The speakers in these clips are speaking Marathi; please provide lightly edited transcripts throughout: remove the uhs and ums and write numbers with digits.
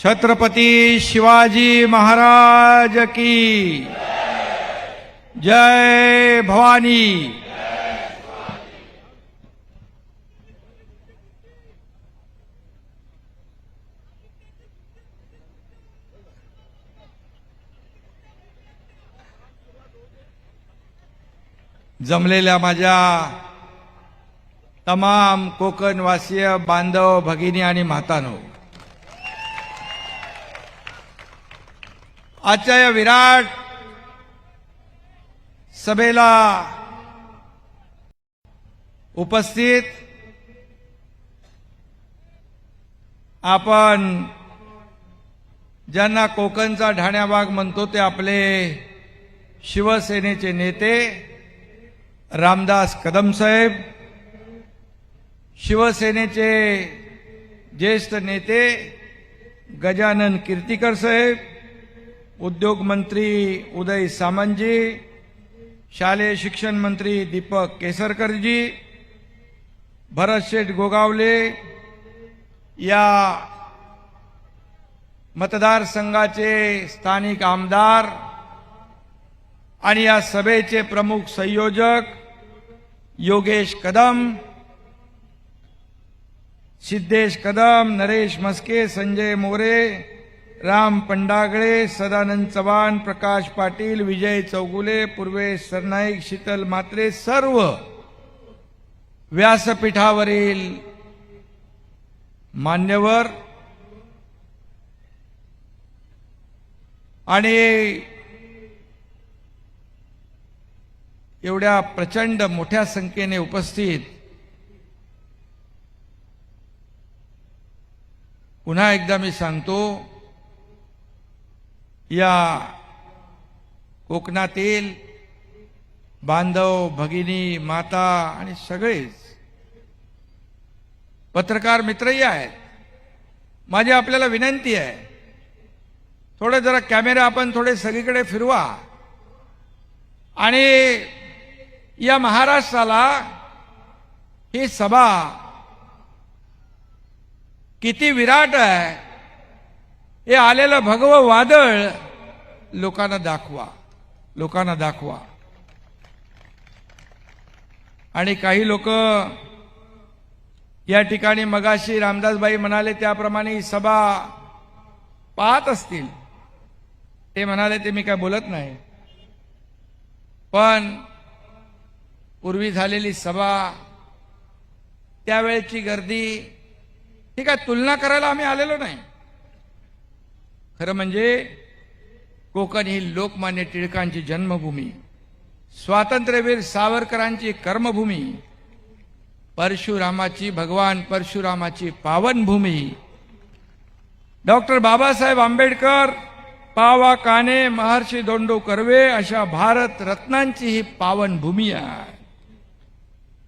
छत्रपती शिवाजी महाराज की जय भवानी। जमलेल्या माझ्या तमाम कोकणवासीय बांधव भगिनी आणि मातांनो, आजच्या या विराट सभेला उपस्थित आपण ज्यांना कोकणचा ढाण्याबाग म्हणतो ते आपले शिवसेनेचे नेते रामदास कदम साहेब, शिवसेनेचे ज्येष्ठ नेते गजानन कीर्तिकर साहेब, उद्योग मंत्री उदय सामंतजी, शालेय शिक्षण मंत्री दीपक केसरकरजी, भरत शेठ गोगावले, या मतदारसंघाचे स्थानिक आमदार आणि या सभेचे प्रमुख संयोजक योगेश कदम, सिद्धेश कदम, नरेश मस्के, संजय मोरे, राम पंडागळे, सदानंद चव्हाण, प्रकाश पाटील, विजय चौगुले, पूर्वेश सरनाईक, शीतल मात्रे, सर्व व्यासपीठावरील मान्यवर आणि एवढ्या प्रचंड मोठ्या संख्येने उपस्थित पुन्हा एकदा मी सांगतो, या कोकणातील बांधव भगिनी माता आणि सगळेच पत्रकार मित्रही आहेत, माझी आपल्याला विनंती आहे, थोडं जरा कॅमेरा आपण थोडे सगळीकडे फिरवा आणि या महाराष्ट्राला ही सभा किती विराट आहे हे आलेलं भगवं वादळ लोकांना दाखवा। आणि काही लोक या ठिकाणी मगाशी रामदासबाई म्हणाले त्याप्रमाणे ही सभा पाहत असतील, ते म्हणाले ते मी काय बोलत नाही, पण पूर्वी झालेली सभा त्यावेळेची गर्दी ही काय तुलना करायला आम्ही आलेलो नाही। खरं म्हणजे कोकण ही लोकमान्य टिळकांची जन्मभूमी, स्वातंत्र्यवीर सावरकरांची कर्मभूमी, भगवान परशुरामाची पावनभूमी, डॉक्टर बाबासाहेब आंबेडकर, पावा काने, महर्षी धोंडो कर्वे अशा भारत रत्नांची ही पावनभूमी आहे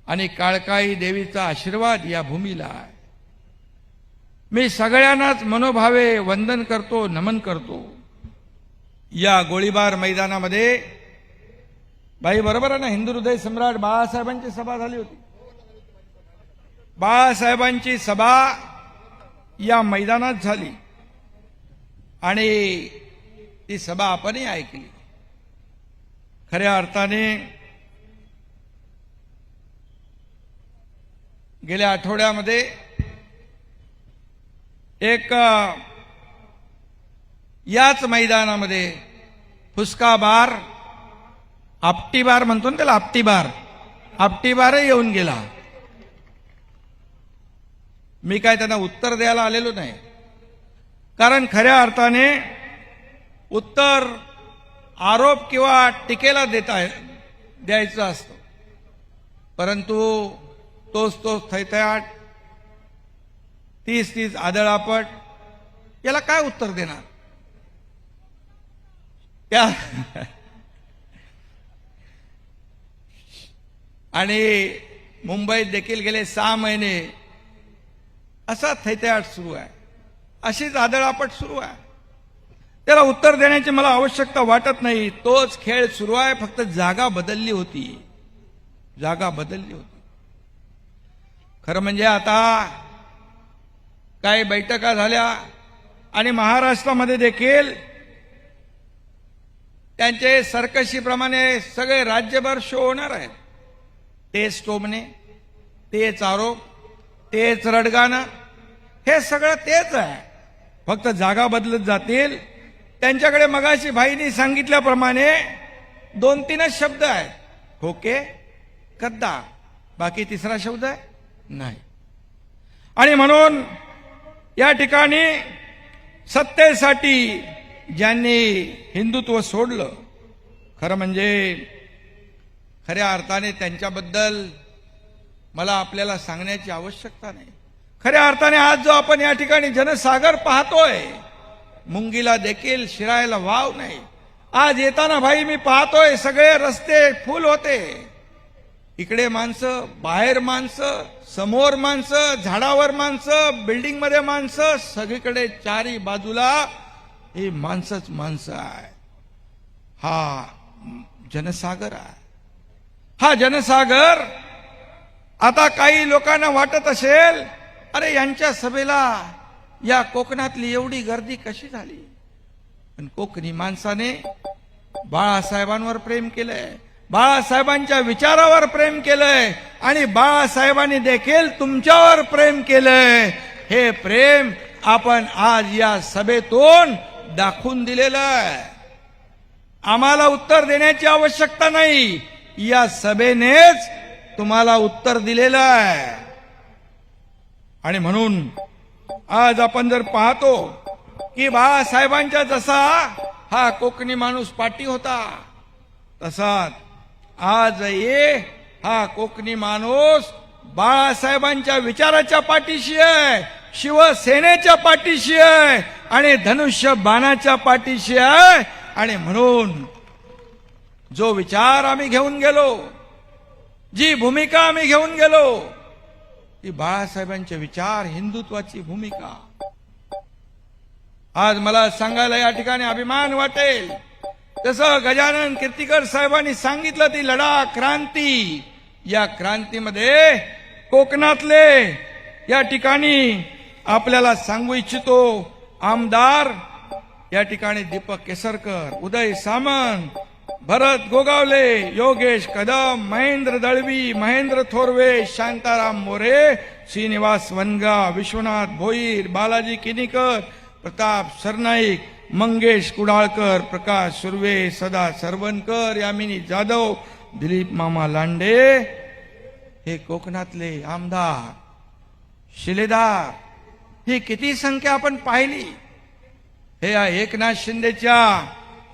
आणि काळकाई देवीचा आशीर्वाद या भूमीला आहे। मी सगळ्यांनाच मनोभावे वंदन करतो, नमन करतो। या गोळीबार मैदानामध्ये बाई बरोबर आहे ना, हिंदू हृदय सम्राट बाळासाहेबांची सभा झाली होती, बाळासाहेबांची सभा या मैदानात झाली आणि ती सभा आपणही ऐकली। खऱ्या अर्थाने गेल्या आठवड्यामध्ये एक याच मैदानामध्ये फुसका बार, आपटी बार म्हणतो ना त्याला, आपटी बारही येऊन गेला। मी काय त्यांना उत्तर द्यायला आलेलो नाही, कारण खऱ्या अर्थाने उत्तर आरोप किंवा टीकेला द्यायचं असतं, परंतु तोच थैथयाट, 30 आदळापट, याला काय उत्तर देणार? त्या आणि मुंबईत देखील गेले 6 महिने असा थैथयाट सुरू आहे, अशीच आदळापट सुरू आहे। त्याला उत्तर देण्याची मला आवश्यकता वाटत नाही, तोच खेळ सुरू आहे, फक्त जागा बदलली होती। खरं म्हणजे आता काही बैठका झाल्या आणि महाराष्ट्रामध्ये देखील त्यांचे सर्कशीप्रमाणे सगळे राज्यभर शो होणार आहेत. तेच टोमणे, तेच आरोप, तेच रडगाणं, हे सगळं तेच आहे. फक्त जागा बदलत जातील. त्यांच्याकडे मगाशी भाईनी सांगितल्याप्रमाणे 2-3च शब्द आहेत, खोके, गद्दा, बाकी तिसरा शब्द आहे नाही. आणि म्हणून या ठिकाणी सत्तेसाठी ज्यांनी हिंदुत्व सोडलं, खरं म्हणजे खऱ्या अर्थाने त्यांच्याबद्दल मला आपल्याला सांगण्याची आवश्यकता नाही. खऱ्या अर्थाने आज जो आपण या ठिकाणी जनसागर पाहतोय, मुंगीला देखील शिरायला वाव नाही. आज येताना भाई मी पाहतोय सगळे रस्ते फुल होते. इकडे माणसं, बाहेर माणसं, समोर माणसं, झाडावर माणसं, बिल्डिंग मध्ये माणसं, सगळीकडे चारी बाजूला ही माणसंच माणसं आहे. हा जनसागर आहे. हा जनसागर आता काही लोकांना वाटत असेल, अरे यांच्या सभेला या कोकणातली एवढी गर्दी कशी झाली? पण कोकणी माणसाने बाळासाहेबांवर प्रेम केलंय, बाळासाहेबांच्या विचारावर प्रेम केलंय आणि बाळासाहेबांनी देखील तुमच्यावर प्रेम केलंय. हे प्रेम आपण आज या सभेतून दाखवून दिलेलं आहे. आम्हाला उत्तर देण्याची आवश्यकता नाही, या सभेनेच तुम्हाला उत्तर दिलेलं आहे. आणि म्हणून आज आपण जर पाहतो की बाळासाहेबांच्या जसा हा कोकणी माणूस पाठी होता, तसाच आज हा कोकणी माणूस बाळासाहेबांच्या विचाराच्या पाठीशी आहे, शिवसेनेच्या पाठीशी आहे आणि धनुष्य बाणाच्या पाठीशी आहे. आणि म्हणून जो विचार आम्ही घेऊन गेलो, जी भूमिका आम्ही घेऊन गेलो, ती बाळासाहेबांचे विचार, हिंदुत्वाची भूमिका. आज मला सांगायला या ठिकाणी अभिमान वाटेल, जसं गजानन कीर्तिकर साहेबांनी सांगितलं, ती लढा क्रांती, या क्रांतीमध्ये कोकणातले या ठिकाणी आपल्याला सांगू इच्छितो आमदार या ठिकाणी दीपक केसरकर, उदय सामंत, भरत गोगावले, योगेश कदम, महेंद्र दळवी, महेंद्र थोरवे, शांताराम मोरे, श्रीनिवास वनगा, विश्वनाथ भोईर, बालाजी किनीकर, प्रताप सरनाईक, मंगेश कुडाळकर, प्रकाश सुर्वे, सदा सरवणकर, यामिनी जाधव, दिलीप मामा लांडे, हे कोकणातले आमदार, शिलेदार, ही किती संख्या आपण पाहिली. हे एकनाथ शिंदेच्या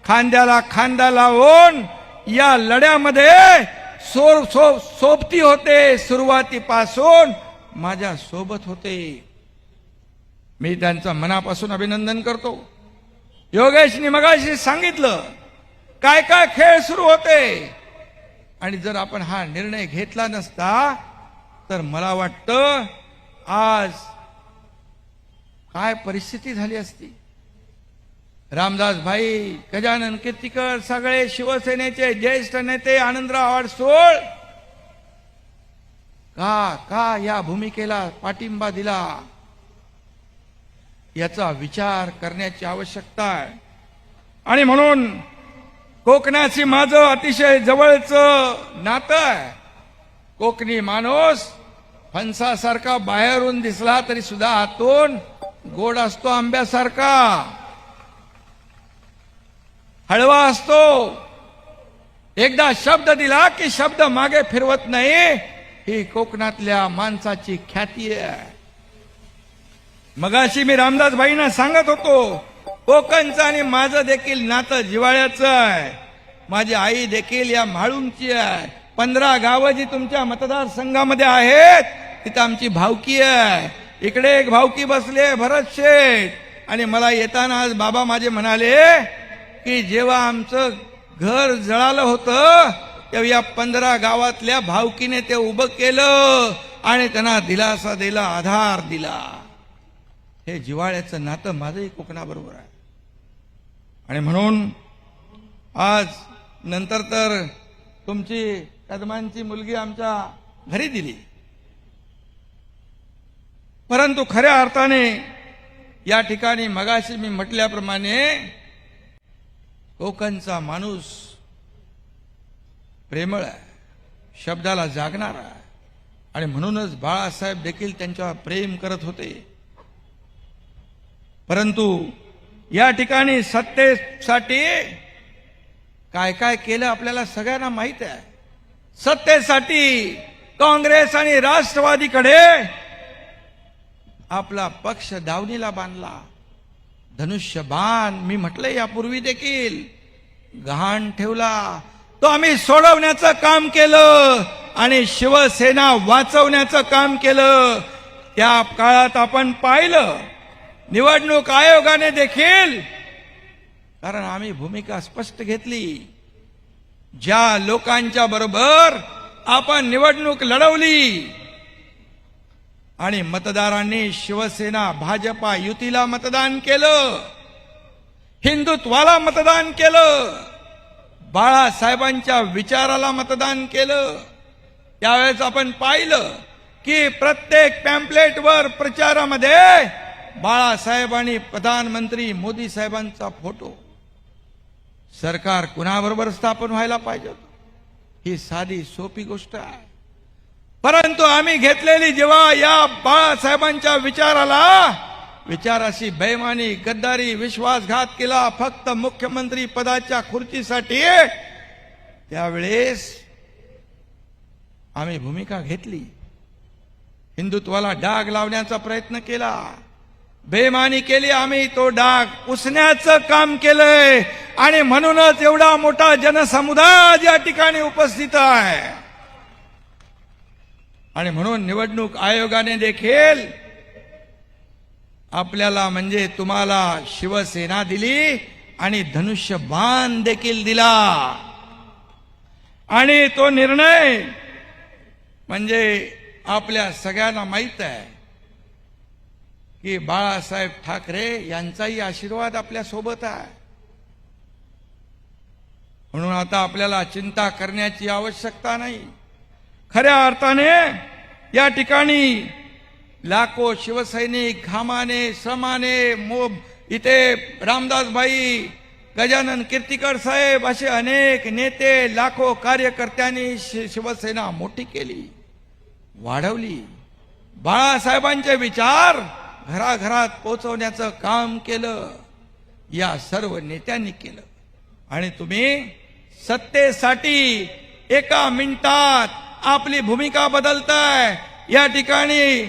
खांद्याला खांदा लावून या लढ्यामध्ये सोबती होते, सुरुवातीपासून माझ्या सोबत होते. मी त्यांचं मनापासून अभिनंदन करतो. योगेशनी मगाशी सांगितलं काय काय खेळ सुरू होते, आणि जर आपण हा निर्णय घेतला नसता तर मला वाटतं आज काय परिस्थिती झाली असती. रामदास भाई, गजानन कीर्तिकर, सगळे शिवसेनेचे ज्येष्ठ नेते, आनंदराव अडसूळ का या भूमिकेला पाठिंबा दिला, याचा विचार करण्याची आवश्यकता आहे. आणि म्हणून कोकणाशी माझं अतिशय जवळचं नातं आहे. कोकणी माणूस फणसासारखा बाहेरून दिसला तरी सुद्धा आतून गोड असतो, आंब्यासारखा हळवा असतो. एकदा शब्द दिला की शब्द मागे फिरवत नाही, ही कोकणातल्या माणसाची ख्याती आहे. मगाशी मी रामदास भाईंना सांगत होतो, कोकणचं आणि माझं देखील नातं जिव्हाळ्याचं आहे. माझी आई देखील या म्हाळुंगची आहे. 15 गावं जी तुमच्या मतदारसंघामध्ये आहेत तिथं आमची भावकी आहे. इकडे एक भावकी बसले, भरत शेठ, आणि मला येताना आज बाबा माझे म्हणाले की जेव्हा आमचं घर जळालं होतं तेव्हा या 15 गावातल्या भावकीने ते उभं केलं आणि त्यांना दिलासा दिला, आधार दिला. हे जिव्हाळ्याचं नातं माझंही कोकणाबरोबर आहे. आणि म्हणून आज नंतर तर तुमची कदमांची मुलगी आमच्या घरी दिली, परंतु खऱ्या अर्थाने या ठिकाणी मगाशी मी म्हटल्याप्रमाणे कोकणचा माणूस प्रेमळ आहे, शब्दाला जागणारा आहे, आणि म्हणूनच बाळासाहेब देखील त्यांच्यावर प्रेम करत होते. परंतु या ठिकाणी सत्तेसाठी काय काय केलं आपल्याला सगळ्यांना माहित आहे. सत्तेसाठी काँग्रेस आणि राष्ट्रवादीकडे आपला पक्ष दावणीला बांधला. धनुष्यबाण मी म्हटलं यापूर्वी देखील गहाण ठेवला, तो आम्ही सोडवण्याचं काम केलं आणि शिवसेना वाचवण्याचं काम केलं. त्या काळात आपण पाहिलं निवडणूक आयोगाने देखील, कारण आम्ही भूमिका स्पष्ट घेतली, ज्या लोकांच्या बरोबर आपण निवडणूक लढवली आणि मतदारांनी शिवसेना भाजपा युतीला मतदान केलं, हिंदुत्वाला मतदान केलं, बाळासाहेबांच्या विचाराला मतदान केलं, त्यावेळेस आपण पाहिलं की प्रत्येक पॅम्पलेटवर प्रचारामध्ये बाळासाहेब आणि प्रधानमंत्री मोदी साहेबांचा फोटो. सरकार कुणाबरोबर स्थापन व्हायला पाहिजे ही साधी सोपी गोष्ट आहे. परंतु आम्ही घेतलेली जेव्हा या बाळासाहेबांच्या विचाराशी बेईमानी, गद्दारी, विश्वासघात केला फक्त मुख्यमंत्री पदाच्या खुर्चीसाठी, त्यावेळेस आम्ही भूमिका घेतली, हिंदुत्वाला डाग लावण्याचा प्रयत्न केला, बेईमानी केली, आम्ही तो डाग पुसण्याचं काम केलंय. आणि म्हणूनच एवढा मोठा जनसमुदाय या ठिकाणी उपस्थित आहे. आणि म्हणून निवडणूक आयोगाने देखील आपल्याला म्हणजे तुम्हाला शिवसेना दिली आणि धनुष्यबाण देखील दिला. आणि तो निर्णय म्हणजे आपल्या सगळ्यांना माहित आहे की बाळासाहेब ठाकरे यांचाही आशीर्वाद आपल्या सोबत आहे. म्हणून आता आपल्याला चिंता करण्याची आवश्यकता नाही. खऱ्या अर्थाने या ठिकाणी लाखो शिवसैनिक घामाने श्रमाने इथे रामदासभाई, गजानन कीर्तिकर साहेब असे अनेक नेते, लाखो कार्यकर्त्यांनी शिवसेना मोठी केली, वाढवली. बाळासाहेबांचे विचार घराघरात पोहोचवण्याचं काम केलं, या सर्व नेत्यांनी केलं. आणि तुम्ही सत्तेसाठी एका मिनिटात आपली भूमिका बदलताय, या ठिकाणी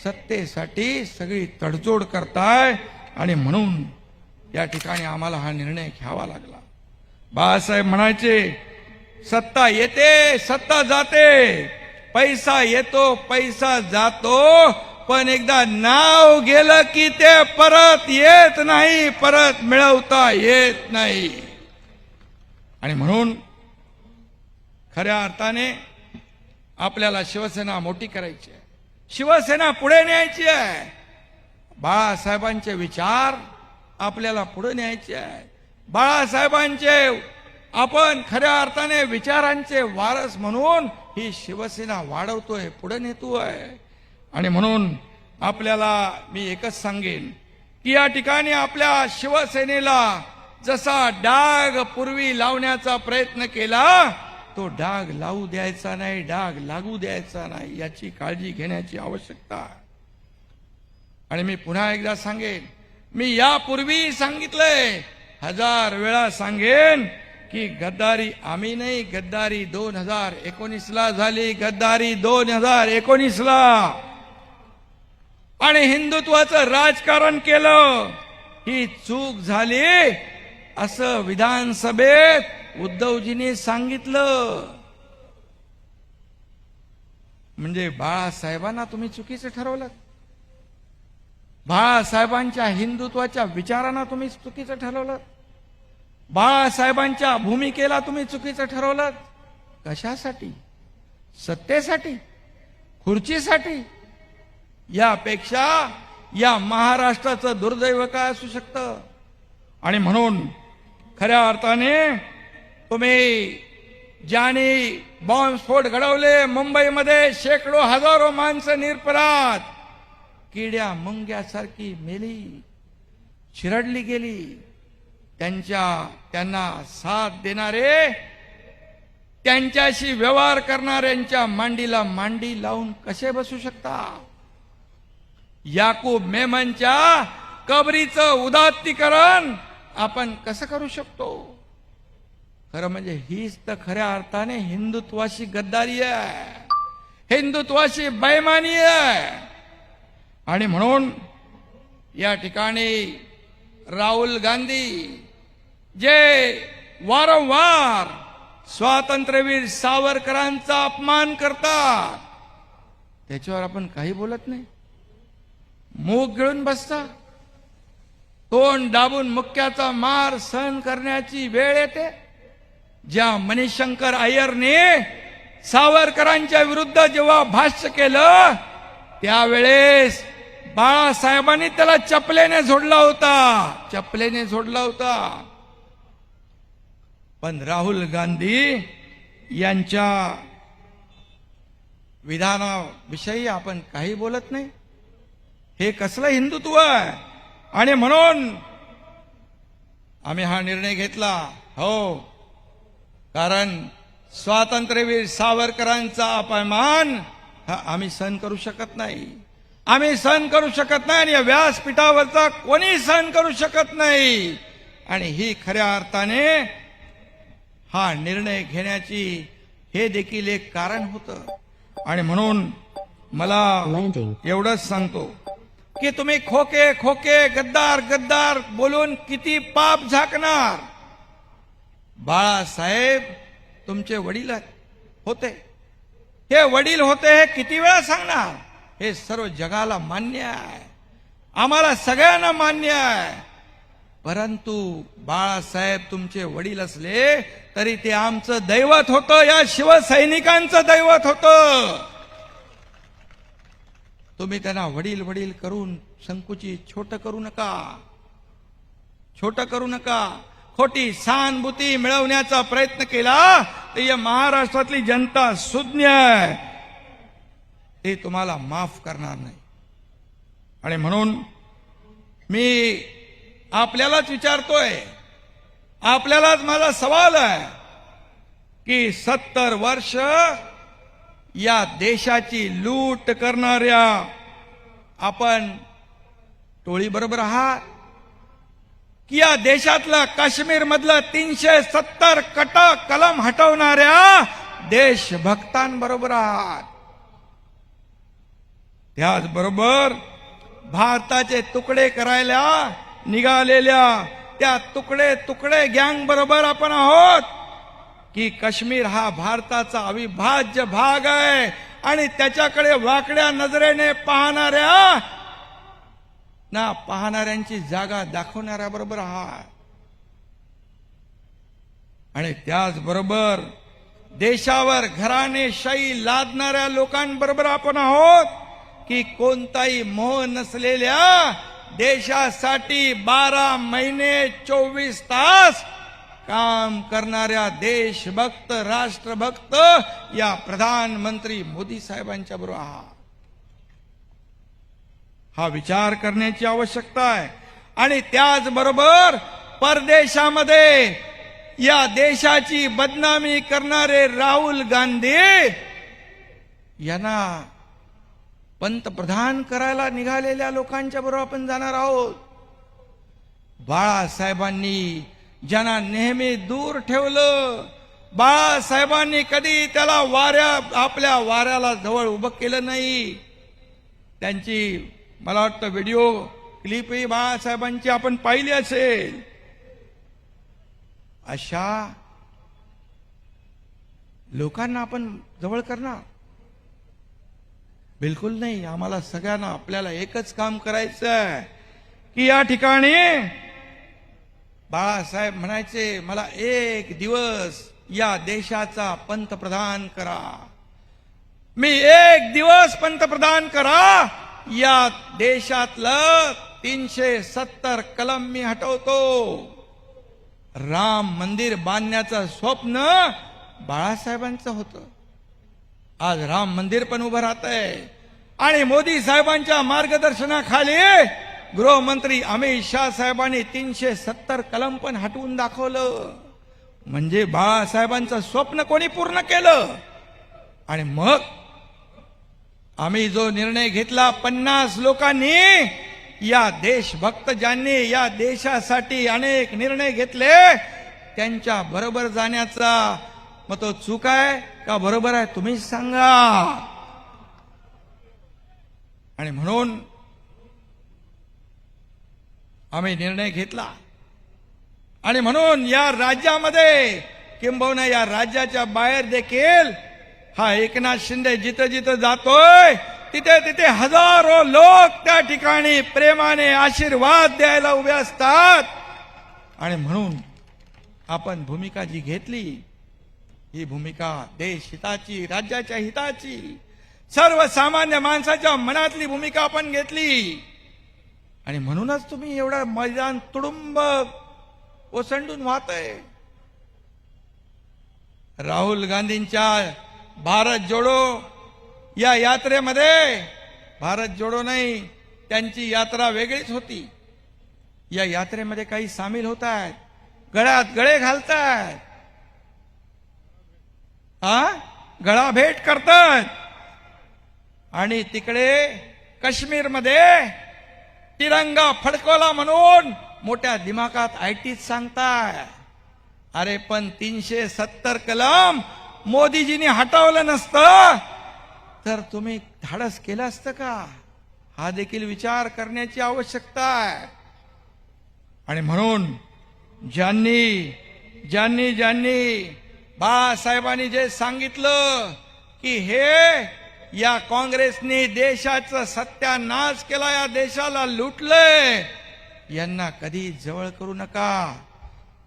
सत्तेसाठी सगळी तडजोड करताय. आणि म्हणून या ठिकाणी आम्हाला हा निर्णय घ्यावा लागला. बाळासाहेब म्हणायचे, सत्ता येते सत्ता जाते, पैसा येतो पैसा जातो, पण एकदा नाव गेलं की ते परत येत नाही, परत मिळवता येत नाही. आणि म्हणून खऱ्या अर्थाने आपल्याला शिवसेना मोठी करायची आहे, शिवसेना पुढे न्यायची आहे. बाळासाहेबांचे विचार आपल्याला पुढे न्यायचे आहे. बाळासाहेबांचे आपण खऱ्या अर्थाने विचारांचे वारस म्हणून ही शिवसेना वाढवतोय, पुढे नेतोय. आणि म्हणून आपल्याला मी एकच सांगेन की या ठिकाणी आपल्या शिवसेनेला जसा डाग पूर्वी लावण्याचा प्रयत्न केला, तो डाग लावू द्यायचा नाही, डाग लागू द्यायचा नाही, याची काळजी घेण्याची आवश्यकता आहे. आणि मी पुन्हा एकदा सांगेन, मी यापूर्वी सांगितलंय, 1000 वेळा सांगेन की गद्दारी आम्ही नाही, गद्दारी 2019ला झाली, गद्दारी 2019ला. आणि हिंदुत्वाचं राजकारण केलं, ही चूक झाली असं विधानसभेत उद्धवजींनी सांगितलं. म्हणजे बाळासाहेबांना तुम्ही चुकीचं ठरवलं, बाळासाहेबांच्या हिंदुत्वाच्या विचारांना तुम्ही चुकीचं ठरवलं, बाळासाहेबांच्या भूमिकेला तुम्ही चुकीचं ठरवलं. कशासाठी? सत्तेसाठी, खुर्चीसाठी? यापेक्षा या महाराष्ट्राचं दुर्दैव काय असू शकतं? आणि म्हणून खऱ्या अर्थाने तुम्ही ज्याने बॉम्बस्फोट घडवले मुंबईमध्ये, शेकडो हजारो माणसं निरपराध किड्या मुंग्यासारखी मेली. चिरडली गेली. त्यांना साथ देणारे, त्यांच्याशी व्यवहार करणाऱ्यांच्या मांडीला मांडी लावून कसे बसू शकता? याकूब मेमनच्या कबरीचं उदात्तीकरण आपण कसं करू शकतो? खरं म्हणजे हीच तर खऱ्या अर्थाने हिंदुत्वाशी गद्दारी आहे, हिंदुत्वाशी बेईमानी आहे. आणि म्हणून या ठिकाणी राहुल गांधी जे वारंवार स्वातंत्र्यवीर सावरकरांचा अपमान करतात, त्याच्यावर आपण काही बोलत नाही. मूग गिळून बसता, तोंड दाबून मुक्याचा मार सहन करण्याची वेळ येते. ज्या मणिशंकर अय्यरने सावरकरांच्या विरुद्ध जेव्हा भाष्य केलं, त्यावेळेस बाळासाहेबांनी त्याला चपलेने झोडला होता. पण राहुल गांधी यांच्या विधानाविषयी आपण काही बोलत नाही. हे कसलं हिंदुत्व आहे? आणि म्हणून आम्ही हा निर्णय घेतला. हो, कारण स्वातंत्र्यवीर सावरकरांचा अपमान हा आम्ही सहन करू शकत नाही. आणि या व्यासपीठावरचा कोणी सहन करू शकत नाही. आणि ही खऱ्या अर्थाने हा निर्णय घेण्याची हे देखील एक कारण होतं. आणि म्हणून मला एवढंच सांगतो की तुम्ही खोके गद्दार बोलून किती पाप झाकणार? बाळासाहेब तुमचे वडील होते. हे वडील होते हे किती वेळा सांगणार? हे सर्व जगाला मान्य आहे, आम्हाला सगळ्यांना मान्य आहे. परंतु बाळासाहेब तुमचे वडील असले तरी ते आमचं दैवत होतं, या शिवसैनिकांचं दैवत होतं. तुम्ही त्यांना वडील करून संकुचित छोट करू नका. खोटी सहानुभूती मिळवण्याचा प्रयत्न केला तर या महाराष्ट्रातली जनता सुज्ञ आहे, ते तुम्हाला माफ करणार नाही. आणि म्हणून मी आपल्यालाच विचारतोय, आपल्यालाच माझा सवाल आहे की 70 वर्ष या देशाची लूट करणाऱ्या आपण टोळी बरोबर आहात की या देशातलं काश्मीर मधलं 370 कलम हटवणाऱ्या देशभक्तांबरोबर आहात? त्याचबरोबर भारताचे तुकडे करायला निघालेल्या त्या तुकडे गँग बरोबर आपण आहोत की काश्मीर हा भारताचा अविभाज्य भाग आहे आणि त्याच्याकडे वाकड्या नजरेने पाहणाऱ्यांची जागा दाखवणाऱ्या बरोबर आहात? आणि त्याचबरोबर देशावर घराणेशाही लादणाऱ्या लोकांबरोबर आपण आहोत की कोणताही मोह नसलेल्या देशासाठी 12 महिने 24 तास काम करणाऱ्या देशभक्त राष्ट्रभक्त या प्रधानमंत्री मोदी साहेबांच्या बरोबर आहात. हा विचार करण्याची आवश्यकता आहे. आणि त्याचबरोबर परदेशामध्ये या देशाची बदनामी करणारे राहुल गांधी यांना पंतप्रधान करायला निघालेल्या लोकांच्या बरोबर आपण जाणार आहोत. बाळासाहेबांनी ज्यांना नेहमी दूर ठेवलं, बाळासाहेबांनी कधी त्याला आपल्या वाऱ्याला जवळ उभं केलं नाही. त्यांची मला वाटतं व्हिडिओ क्लिपही बाळासाहेबांची आपण पाहिली असेल. अशा लोकांना आपण जवळ करणार बिलकुल नाही. आम्हाला सगळ्यांना आपल्याला एकच काम करायचं आहे की या ठिकाणी बाळासाहेब म्हणायचे, मला एक दिवस या देशाचा पंतप्रधान करा. मी एक दिवस पंतप्रधान करा, या देशातलं 370 कलम मी हटवतो. राम मंदिर बांधण्याचं स्वप्न बाळासाहेबांचं होतं. आज राम मंदिर पण उभं राहतंय आणि मोदी साहेबांच्या मार्गदर्शनाखाली गृहमंत्री अमित शाह साहेबांनी 370 कलम पण हटवून दाखवलं. म्हणजे बाळासाहेबांचं स्वप्न कोणी पूर्ण केलं. आणि मग आम्ही जो निर्णय घेतला 50 लोकांनी, या देशभक्त ज्यांनी या देशासाठी अनेक निर्णय घेतले त्यांच्या बरोबर जाण्याचा मग तो चूक आहे का बरोबर आहे तुम्हीच सांगा. आणि म्हणून आम्ही निर्णय घेतला. आणि म्हणून या राज्यामध्ये किंबहुना या राज्याच्या बाहेर देखील हा एकनाथ शिंदे जिथं जिथं जातोय तिथे तिथे हजारो लोक त्या ठिकाणी प्रेमाने आशीर्वाद द्यायला उभे असतात. आणि म्हणून आपण भूमिका जी घेतली ही भूमिका देश हिताची, राज्याच्या हिताची, सर्वसामान्य माणसाच्या मनातली भूमिका आपण घेतली. आणि म्हणूनच तुम्ही एवढं मैदान तुडुंब ओसंडून वाहतय. राहुल गांधींच्या भारत जोडो या यात्रेमध्ये, भारत जोडो नाही, त्यांची यात्रा वेगळीच होती. या यात्रेमध्ये काही सामील होत आहेत, गळ्यात गळे घालतायत, गळा भेट करतात. आणि तिकडे काश्मीरमध्ये तिरंगा फडकवला म्हणून मोठ्या दिमागात आयटीत सांगताय. अरे पण 370 कलम मोदीजींनी हटवलं नसतं तर तुम्ही धाडस केलं असतं का, हा देखील विचार करण्याची आवश्यकता आहे. आणि म्हणून ज्यांनी ज्यांनी ज्यांनी बाळासाहेबांनी जे सांगितलं की हे या काँग्रेसने देशाचा सत्यानाश केला, या देशाला लुटलंय, यांना कधी जवळ करू नका.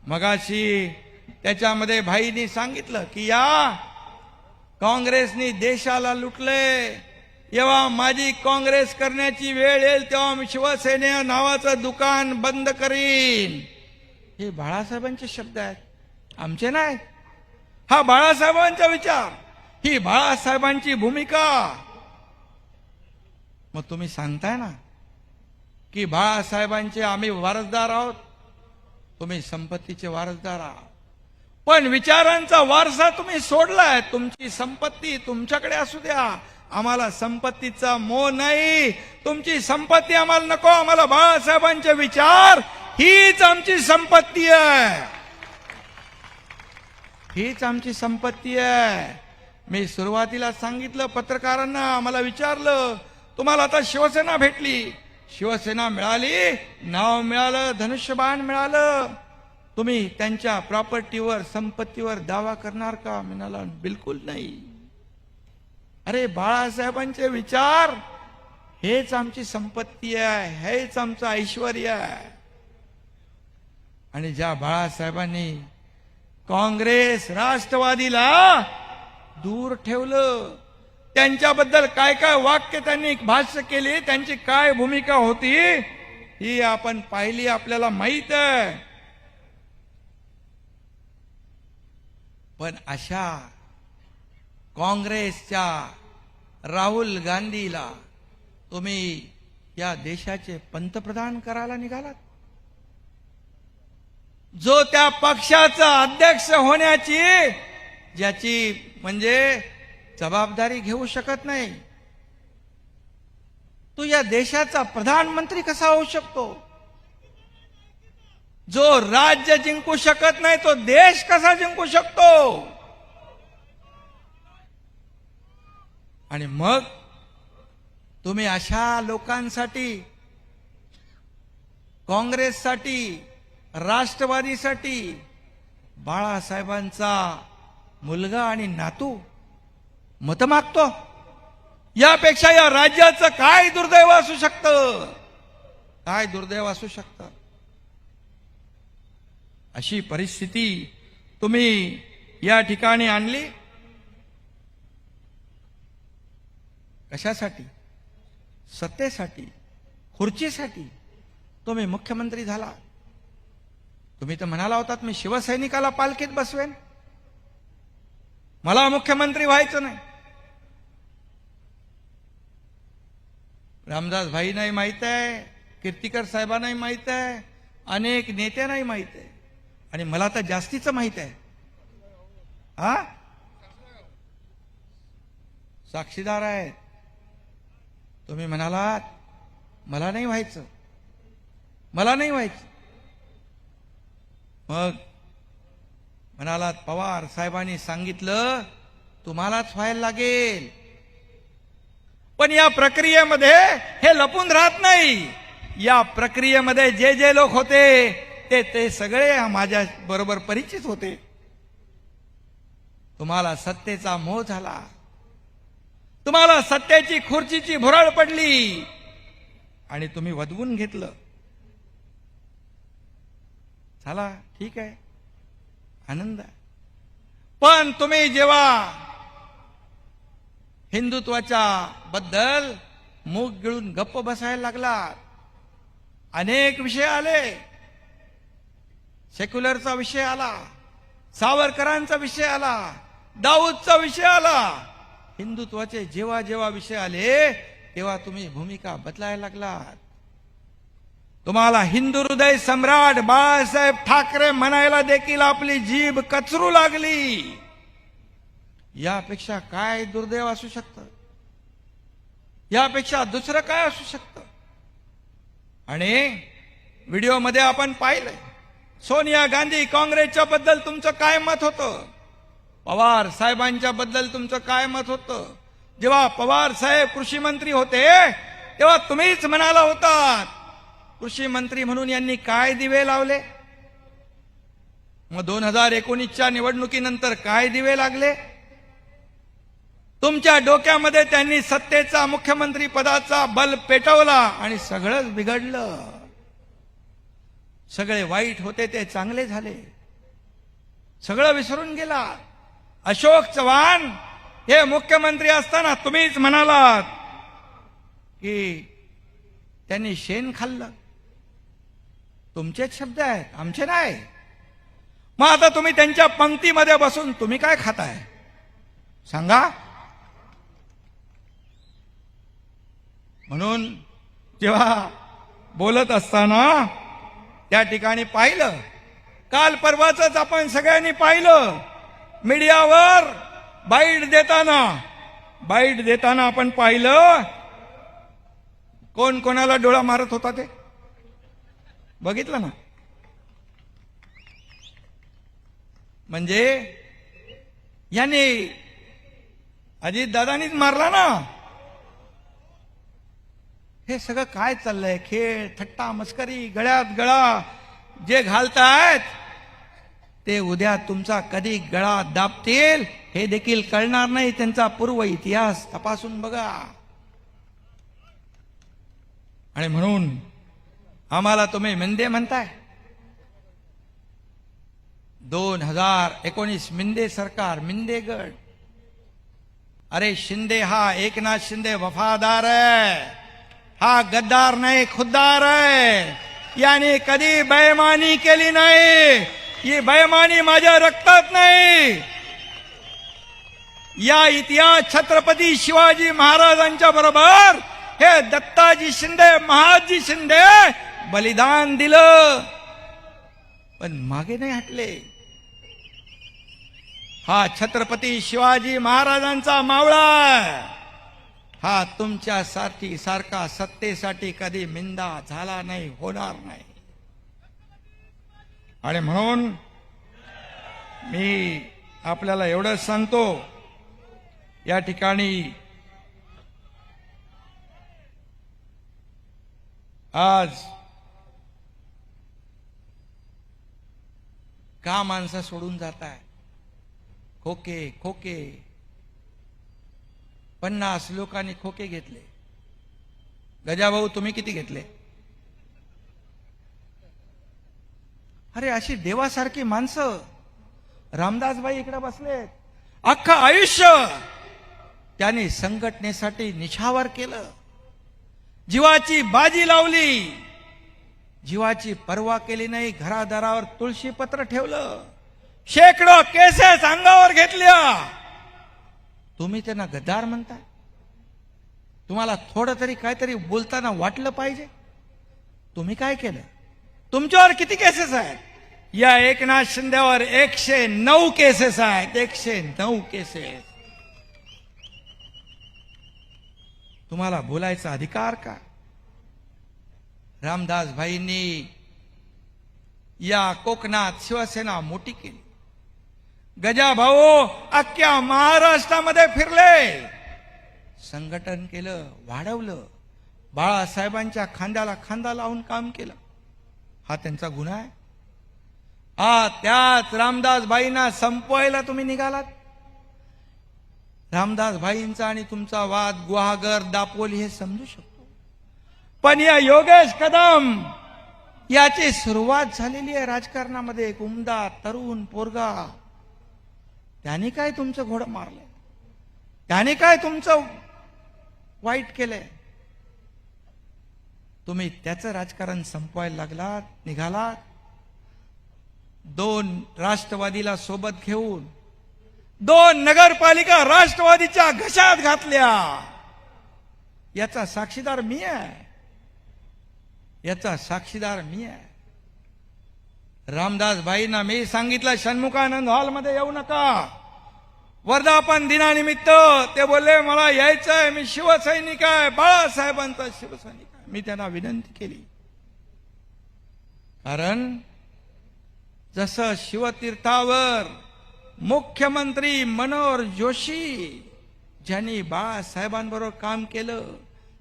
मगाशी त्याच्यामध्ये भाईनी सांगितलं की या काँग्रेसने देशाला लुटले, जेव्हा माझी काँग्रेस करण्याची वेळ येईल तेव्हा मी शिवसेने नावाचं दुकान बंद करीन. हे बाळासाहेबांचे शब्द आहेत, आमचे नाही. हा बाळासाहेबांचा विचार, ही बाळासाहेबांची भूमिका. मग तुम्ही सांगताय ना की बाळासाहेबांचे आम्ही वारसदार आहोत, तुम्ही संपत्तीचे वारसदार आहात, पण विचारांचा वारसा तुम्ही सोडलाय. तुमची संपत्ती तुमच्याकडे असू द्या, आम्हाला संपत्तीचा मोह नाही. तुमची संपत्ती आम्हाला नको, आम्हाला बाळासाहेबांचे विचार हीच आमची संपत्ती आहे, हीच आमची संपत्ती आहे. मी सुरुवातीला सांगितलं, पत्रकारांना मला विचारलं, तुम्हाला आता शिवसेना भेटली, शिवसेना मिळाली, नाव मिळालं, धनुष्यबाण मिळालं, तुम्ही त्यांच्या प्रॉपर्टीवर, संपत्तीवर दावा करणार का? म्हणाला बिलकुल नाही. अरे बाळासाहेबांचे विचार हेच आमची संपत्ती आहे, हेच आमचं ऐश्वर्य आहे. आणि ज्या बाळासाहेबांनी काँग्रेस राष्ट्रवादीला दूर ठेवलं, त्यांच्याबद्दल काय काय वाक्य त्यांनी भाष्य केली, त्यांची काय भूमिका होती ही आपण पाहिली, आपल्याला माहित आहे. पण अशा काँग्रेसच्या राहुल गांधीला तुम्ही या देशाचे पंतप्रधान करायला निघालात, जो त्या पक्षाचा अध्यक्ष होण्याची ज्याची म्हणजे जबाबदारी घेऊ शकत नाही, तो या देशाचा प्रधानमंत्री कसा होऊ शकतो? जो राज्य जिंकू शकत नाही तो देश कसा जिंकू शकतो? आणि मग तुम्ही अशा लोकांसाठी, काँग्रेससाठी, राष्ट्रवादीसाठी बाळासाहेबांचा मुलगा आणि नातू मत मागतो. यापेक्षा या राज्याचं काय दुर्दैव असू शकतं, काय दुर्दैव असू शकतं? अशी परिस्थिती तुम्ही या ठिकाणी आणली. कशासाठी? सत्तेसाठी, खुर्चीसाठी. तुम्ही मुख्यमंत्री झाला, तुम्ही तर म्हणाला होतात मी शिवसैनिकाला पालखीत बसवेन, मला मुख्यमंत्री व्हायचं नाही. रामदास भाईंनाही माहित आहे कीर्तिकर साहेबांनाही माहित आहे, अनेक नेत्यांनाही माहित आहे, आणि मला तर जास्तीच माहित आहे. हा, साक्षीदार आहेत. तुम्ही म्हणालात मला नाही व्हायचं, मला नाही व्हायचं. मग म्हणालात पवार साहेबांनी सांगितलं तुम्हालाच व्हायला लागेल. पण या प्रक्रियेमध्ये हे लपून राहत नाही. या प्रक्रियेमध्ये जे जे लोक होते ते सगळे माझ्या बरोबर परिचित होते. तुम्हाला सत्तेचा मोह झाला, तुम्हाला सत्तेची खुर्चीची भुरळ पडली आणि तुम्ही वदवून घेतलं. चला ठीक आहे, आनंद आहे. पण तुम्ही जेव्हा हिंदुत्वाच्या बद्दल मूग गिळून गप्प बसायला लागलात, अनेक विषय आले. सेक्युलरचा विषय आला, सावरकरांचा विषय आला, दाऊदचा विषय आला. हिंदुत्वाचे जेव्हा जेव्हा विषय आले तेव्हा तुम्ही भूमिका बदलायला लागलात. तुम्हाला हिंदू हृदय सम्राट बाळासाहेब ठाकरे म्हणायला देखील आपली जीभ कचरू लागली. यापेक्षा काय दुर्दैव असू शकतं? यापेक्षा दुसरं काय असू शकतं? आणि व्हिडिओमध्ये आपण पाहिलंय सोनिया गांधी काँग्रेसच्या बद्दल तुमचं काय मत होतं, पवार साहेबांच्या बद्दल तुमचं काय मत होतं. जेव्हा पवार साहेब कृषी मंत्री होते तेव्हा तुम्हीच म्हणाला होतात कृषी मंत्री म्हणून यांनी काय दिवे लावले. मग 2019च्या निवडणुकीनंतर काय दिवे लागले? तुमच्या डोक्यामध्ये त्यांनी सत्तेचा मुख्यमंत्री पदाचा बल्ब पेटवला आणि सगळंच बिघडलं. सगळे वाईट होते ते चांगले झाले, सगळं विसरून गेला. अशोक चव्हाण हे मुख्यमंत्री असताना तुम्हीच म्हणालात की त्यांनी शेण खाल्लं. तुमचेच शब्द आहेत, आमचे नाही. मग आता तुम्ही त्यांच्या पंक्तीमध्ये बसून तुम्ही काय खाताय सांगा. म्हणून जेव्हा बोलत असताना त्या ठिकाणी पाहिलं, काल परवाच आपण सगळ्यांनी पाहिलं मीडियावर बाईट देताना आपण पाहिलं कोण कोणाला डोळा मारत होता ते बघितलं ना. म्हणजे याने अजितदादांनीच मारला ना. हे सगळं काय चाललंय? खेळ, थट्टा, मस्करी, गळ्यात गळा जे घालतायत ते उद्या तुमचा कधी गळा दाबतील हे देखील कळणार नाही. त्यांचा पूर्व इतिहास तपासून बघा. आणि म्हणून आम्हाला तुम्ही मिंदे म्हणताय. 2019 मिंदे सरकार, मिंदे गड. अरे शिंदे हा एकनाथ शिंदे वफादार है, हा गद्दार नाही खुद्दार आहे. याने कधी बेईमानी केली नाही. ही बेईमानी माझ्या रक्तात नाही. या इतिहास छत्रपती शिवाजी महाराजांच्या बरोबर हे दत्ताजी शिंदे, महाजी शिंदे बलिदान दिलं पण मागे नाही हटले. हा छत्रपती शिवाजी महाराजांचा मावळा. हा तुमच्यासाठी सारखा सत्तेसाठी कधी मिंदा झाला नाही, होणार नाही. आणि म्हणून मी आपल्याला एवढंच सांगतो, या ठिकाणी आज का माणसं सोडून जात आहे? खोके खोके 50 लोकांनी खोके घेतले. गजाभाऊ तुम्ही किती घेतले? अरे अशी देवासारखी माणसं. रामदासबाई इकडे बसलेत. अख्खं आयुष्य त्यांनी संघटनेसाठी निछावर केलं, जीवाची बाजी लावली, जीवाची पर्वा केली नाही. घरादारावर तुळशी पत्र ठेवलं, शेकडो केसेस अंगावर घेतल्या. तुम्ही त्यांना गद्दार म्हणताय? तुम्हाला थोडं तरी काहीतरी बोलताना वाटलं पाहिजे. तुम्ही काय केलं? तुमच्यावर किती केसेस आहेत? या एकनाथ शिंदेवर 109 केसेस आहेत. 109 केसेस. तुम्हाला बोलायचा अधिकार का? रामदास भाईंनी या कोकणात शिवसेना मोठी केली. गजा भाऊ अख्ख्या महाराष्ट्रामध्ये फिरले, संघटन केलं, वाढवलं. बाळासाहेबांच्या खांद्याला खांदा लावून काम केलं. हा त्यांचा गुन्हा आहे? त्याच रामदास भाईंना संपवायला तुम्ही निघालात. रामदास भाईंचा आणि तुमचा वाद गुहागर दापोली हे समजू शकतो, पण या योगेश कदम याची सुरुवात झालेली आहे राजकारणामध्ये. एक उमदा तरुण पोरगा, त्याने काय तुमचं घोडं मारलंय? त्याने काय तुमचं वाईट केलंय? तुम्ही त्याचं राजकारण संपवायला लागलात, निघालात. 2 राष्ट्रवादीला सोबत घेऊन 2 नगरपालिका राष्ट्रवादीच्या घशात घातल्या. याचा साक्षीदार मी आहे. याचा साक्षीदार मी आहे. रामदास भाईंना मी सांगितलं षण्मुखानंद हॉलमध्ये येऊ नका. वर्धापन दिनानिमित्त ते बोलले मला यायचंय, मी शिवसैनिक आहे, बाळासाहेबांचा शिवसैनिक आहे. मी त्यांना विनंती केली, कारण जसं शिवतीर्थावर मुख्यमंत्री मनोहर जोशी ज्यांनी बाळासाहेबांबरोबर काम केलं,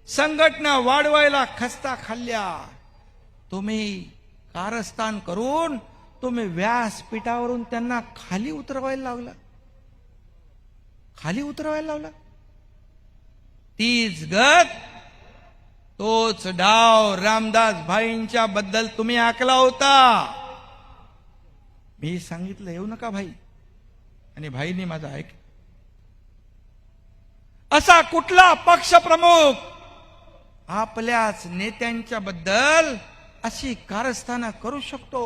संघटना वाढवायला खस्ता खाल्ल्या, तुम्ही कारस्थान करून तुम्ही व्यासपीठावरून त्यांना खाली उतरवायला लावला. खाली उतरवायला लावला. तीच गत, तोच डाव रामदास भाईंच्या बद्दल तुम्ही आखला होता. मी सांगितलं येऊ नका भाई, आणि भाईंनी माझं ऐक. असा कुठला पक्ष प्रमुख आपल्याच नेत्यांच्या बद्दल अशी कारस्थानं करू शकतो?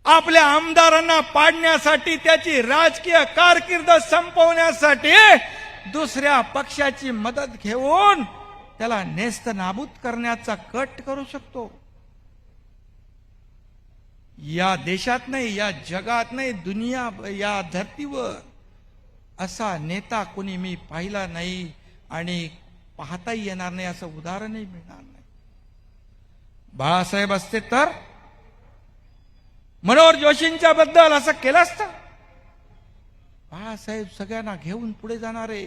आपल्या आमदारांना पाडण्यासाठी, त्याची राजकीय कारकीर्द संपवण्यासाठी दुसऱ्या पक्षाची मदत घेऊन त्याला नेस्त नाबूद करण्याचा कट करू शकतो? या देशात नाही, या जगात नाही, दुनिया या धर्तीवर असा नेता कोणी मी पाहिला नाही आणि पाहताही येणार नाही, असं उदाहरणही मिळणार नाही. बाळासाहेब असते तर मनोहर जोशींच्या बद्दल असं केलं असतं. बाळासाहेब सगळ्यांना घेऊन पुढे जाणारे,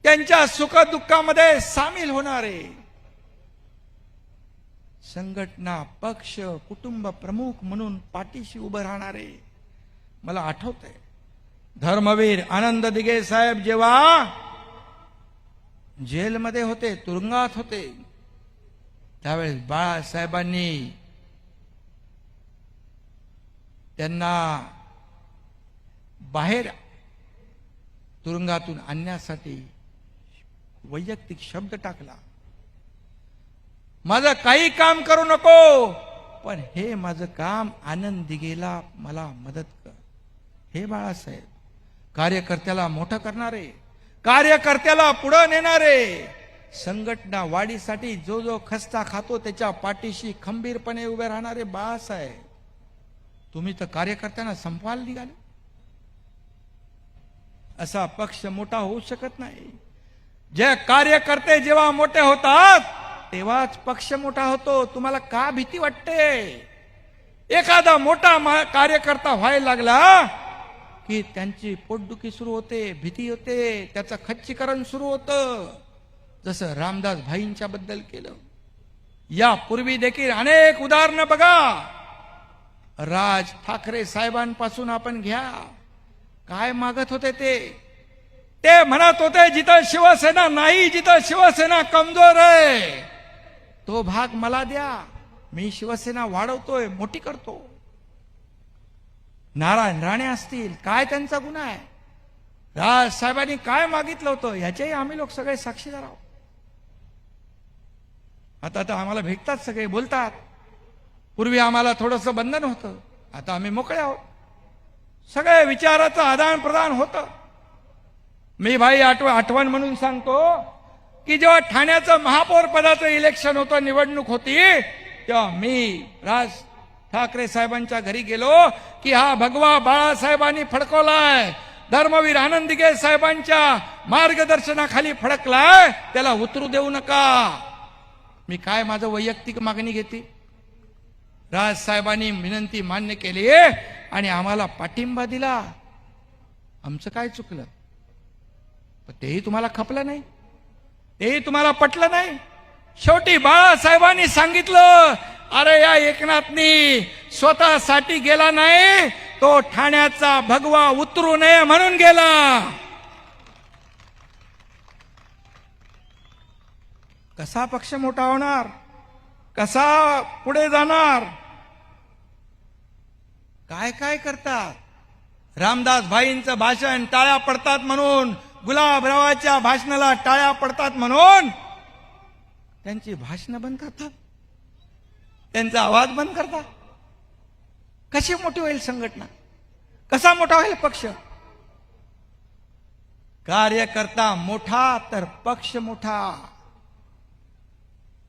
त्यांच्या सुखदुःखामध्ये सामील होणारे, संघटना, पक्ष, कुटुंब प्रमुख म्हणून पाठीशी उभं राहणारे. मला आठवतंय धर्मवीर आनंद दिघे साहेब जेव्हा जेलमध्ये होते, तुरुंगात होते, त्यावेळेस बाळासाहेबांनी त्यांना बाहेर तुरुंगातून आणण्यासाठी वैयक्तिक शब्द टाकला. माझं काही काम करू नको, पण हे माझं काम आनंद दिघेला मला मदत कर. हे बाळासाहेब कार्यकर्त्याला मोठं करणारे, कार्यकर्त्याला पुढे नेणारे, संघटना वाढीसाठी जो जो खस्ता खातो त्याच्या पाठीशी खंबीरपणे उभे राहणारे बाळासाहेब. तुम्ही तर कार्यकर्त्यांना संपवायला निघाले. असा पक्ष मोठा होऊ शकत नाही. जे कार्यकर्ते जेव्हा मोठे होतात तेव्हाच पक्ष मोठा होतो. तुम्हाला का भीती वाटते? एखादा मोठा कार्यकर्ता व्हायला लागला की त्यांची पोटदुखी सुरू होते, भीती होते, त्याचं खच्चीकरण सुरू होतं, जसं रामदास भाईंच्या बद्दल केलं. यापूर्वी देखील अनेक उदाहरणं बघा. राज ठाकरे साहेबांपासून आपण घ्या, काय मागत होते ते म्हणत होते जिथं शिवसेना नाही, जिथं शिवसेना कमजोर आहे तो भाग मला द्या, मी शिवसेना वाढवतोय, मोठी करतो. नारायण राणे असतील, काय त्यांचा गुन्हा आहे? राज साहेबांनी काय मागितलं होतं याचेही आम्ही लोक सगळे साक्षीदार आहोत. आता तर आम्हाला भेटतात, सगळे बोलतात. पूर्वी आम्हाला थोडंसं बंधन होतं, आता आम्ही मोकळे आहोत. सगळे विचाराचं आदान प्रदान होतं. मी भाई आठवण म्हणून सांगतो, की जेव्हा ठाण्याचं महापौर पदाचं इलेक्शन होतं, निवडणूक होती, तेव्हा मी राज ठाकरे साहेबांच्या घरी गेलो की हा भगवा बाळासाहेबांनी फडकवलाय, धर्मवीर आनंद दिघे साहेबांच्या मार्गदर्शनाखाली फडकलाय, त्याला उतरू देऊ नका. मी काय माझं वैयक्तिक मागणी घेते, राज साहेबांनी विनंती मान्य केली आणि आम्हाला पाठिंबा दिला. आमचं काय चुकलं? पण तेही तुम्हाला खपलं नाही, तेही तुम्हाला पटलं नाही. शेवटी बाळासाहेबांनी सांगितलं, अरे या एकनाथनी स्वतःसाठी गेला नाही, तो ठाण्याचा भगवा उतरू नये म्हणून गेला. कसा पक्ष मोठा होणार, कसा पुढे जाणार? काय काय करतात. रामदास भाईंचं भाषण टाळ्या पडतात म्हणून, गुलाबरावाच्या भाषणाला टाळ्या पडतात म्हणून त्यांची भाषणं बंद करतात, त्यांचा आवाज बंद करतात. कशी मोठी होईल संघटना, कसा मोठा होईल पक्ष? कार्यकर्ता मोठा तर पक्ष मोठा.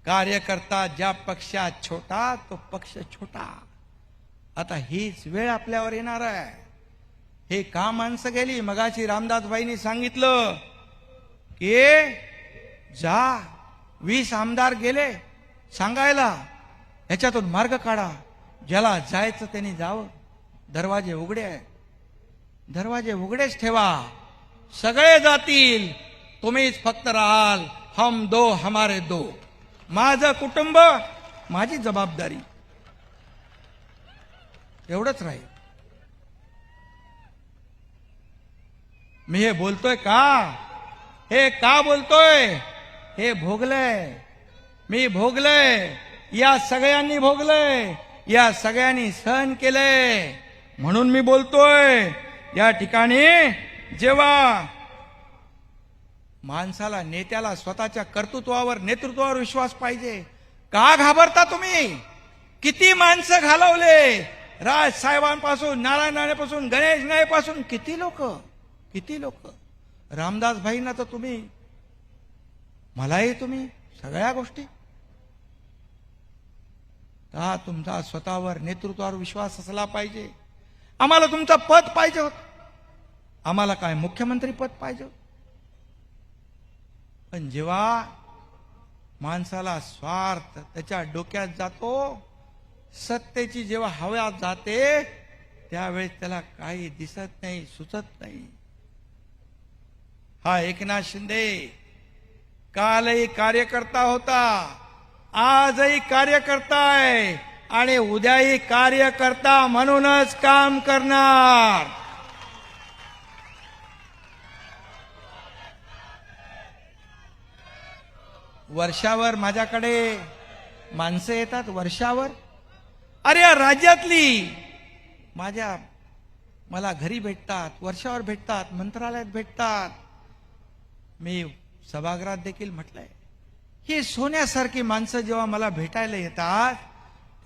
कार्यकर्ता ज्या पक्षात छोटा तो पक्ष छोटा. आता हीच वेळ आपल्यावर येणार आहे. हे का माणसं गेली? मगाशी रामदासभाईंनी सांगितलं की जा 20 आमदार गेले सांगायला, ह्याच्यातून मार्ग काढा, ज्याला जायचं त्यांनी जावं. दरवाजे उघडे आहे, दरवाजे उघडेच ठेवा. सगळे जातील, तुम्हीच फक्त राहाल. हम दो हमारे दो. माझं कुटुंब, माझी जबाबदारी, एवढंच राहील. मी हे बोलतोय का? हे का बोलतोय? हे भोगलंय, मी भोगलंय, या सगळ्यांनी भोगलंय, या सगळ्यांनी सहन केलंय, म्हणून मी बोलतोय. या ठिकाणी जेव्हा माणसाला, नेत्याला स्वतःच्या कर्तृत्वावर, नेतृत्वावर विश्वास पाहिजे. का घाबरता तुम्ही? किती माणसं घालवले, राज साहेबांपासून, नारायण राणेपासून, गणेश नाईपासून, किती लोक, किती लोक. रामदास भाईंना तर तुम्ही, मलाही तुम्ही, सगळ्या गोष्टी. का तुमचा स्वतःवर, नेतृत्वावर विश्वास असला पाहिजे. आम्हाला तुमचं पद पाहिजे होत, आम्हाला काय मुख्यमंत्री पद पाहिजे. पण जेव्हा माणसाला स्वार्थ त्याच्या डोक्यात जातो, सत्तेची जेव्हा हवा जाते, त्यावेळेस त्याला काही दिसत नाही, सुचत नाही. हा एकनाथ शिंदे कालही कार्यकर्ता होता, आजही कार्यकर्ता आहे आणि उद्याही कार्यकर्ता म्हणूनच काम करणार. वर्षावर माझ्याकडे माणसं येतात, वर्षावर. अरे या राज्यातली मला घरी भेटतात, वर्षावर भेटतात, मंत्रालयात भेटतात. मी सभागृहात देखील म्हटलंय, ही सोन्यासारखी माणसं जेव्हा मला भेटायला येतात,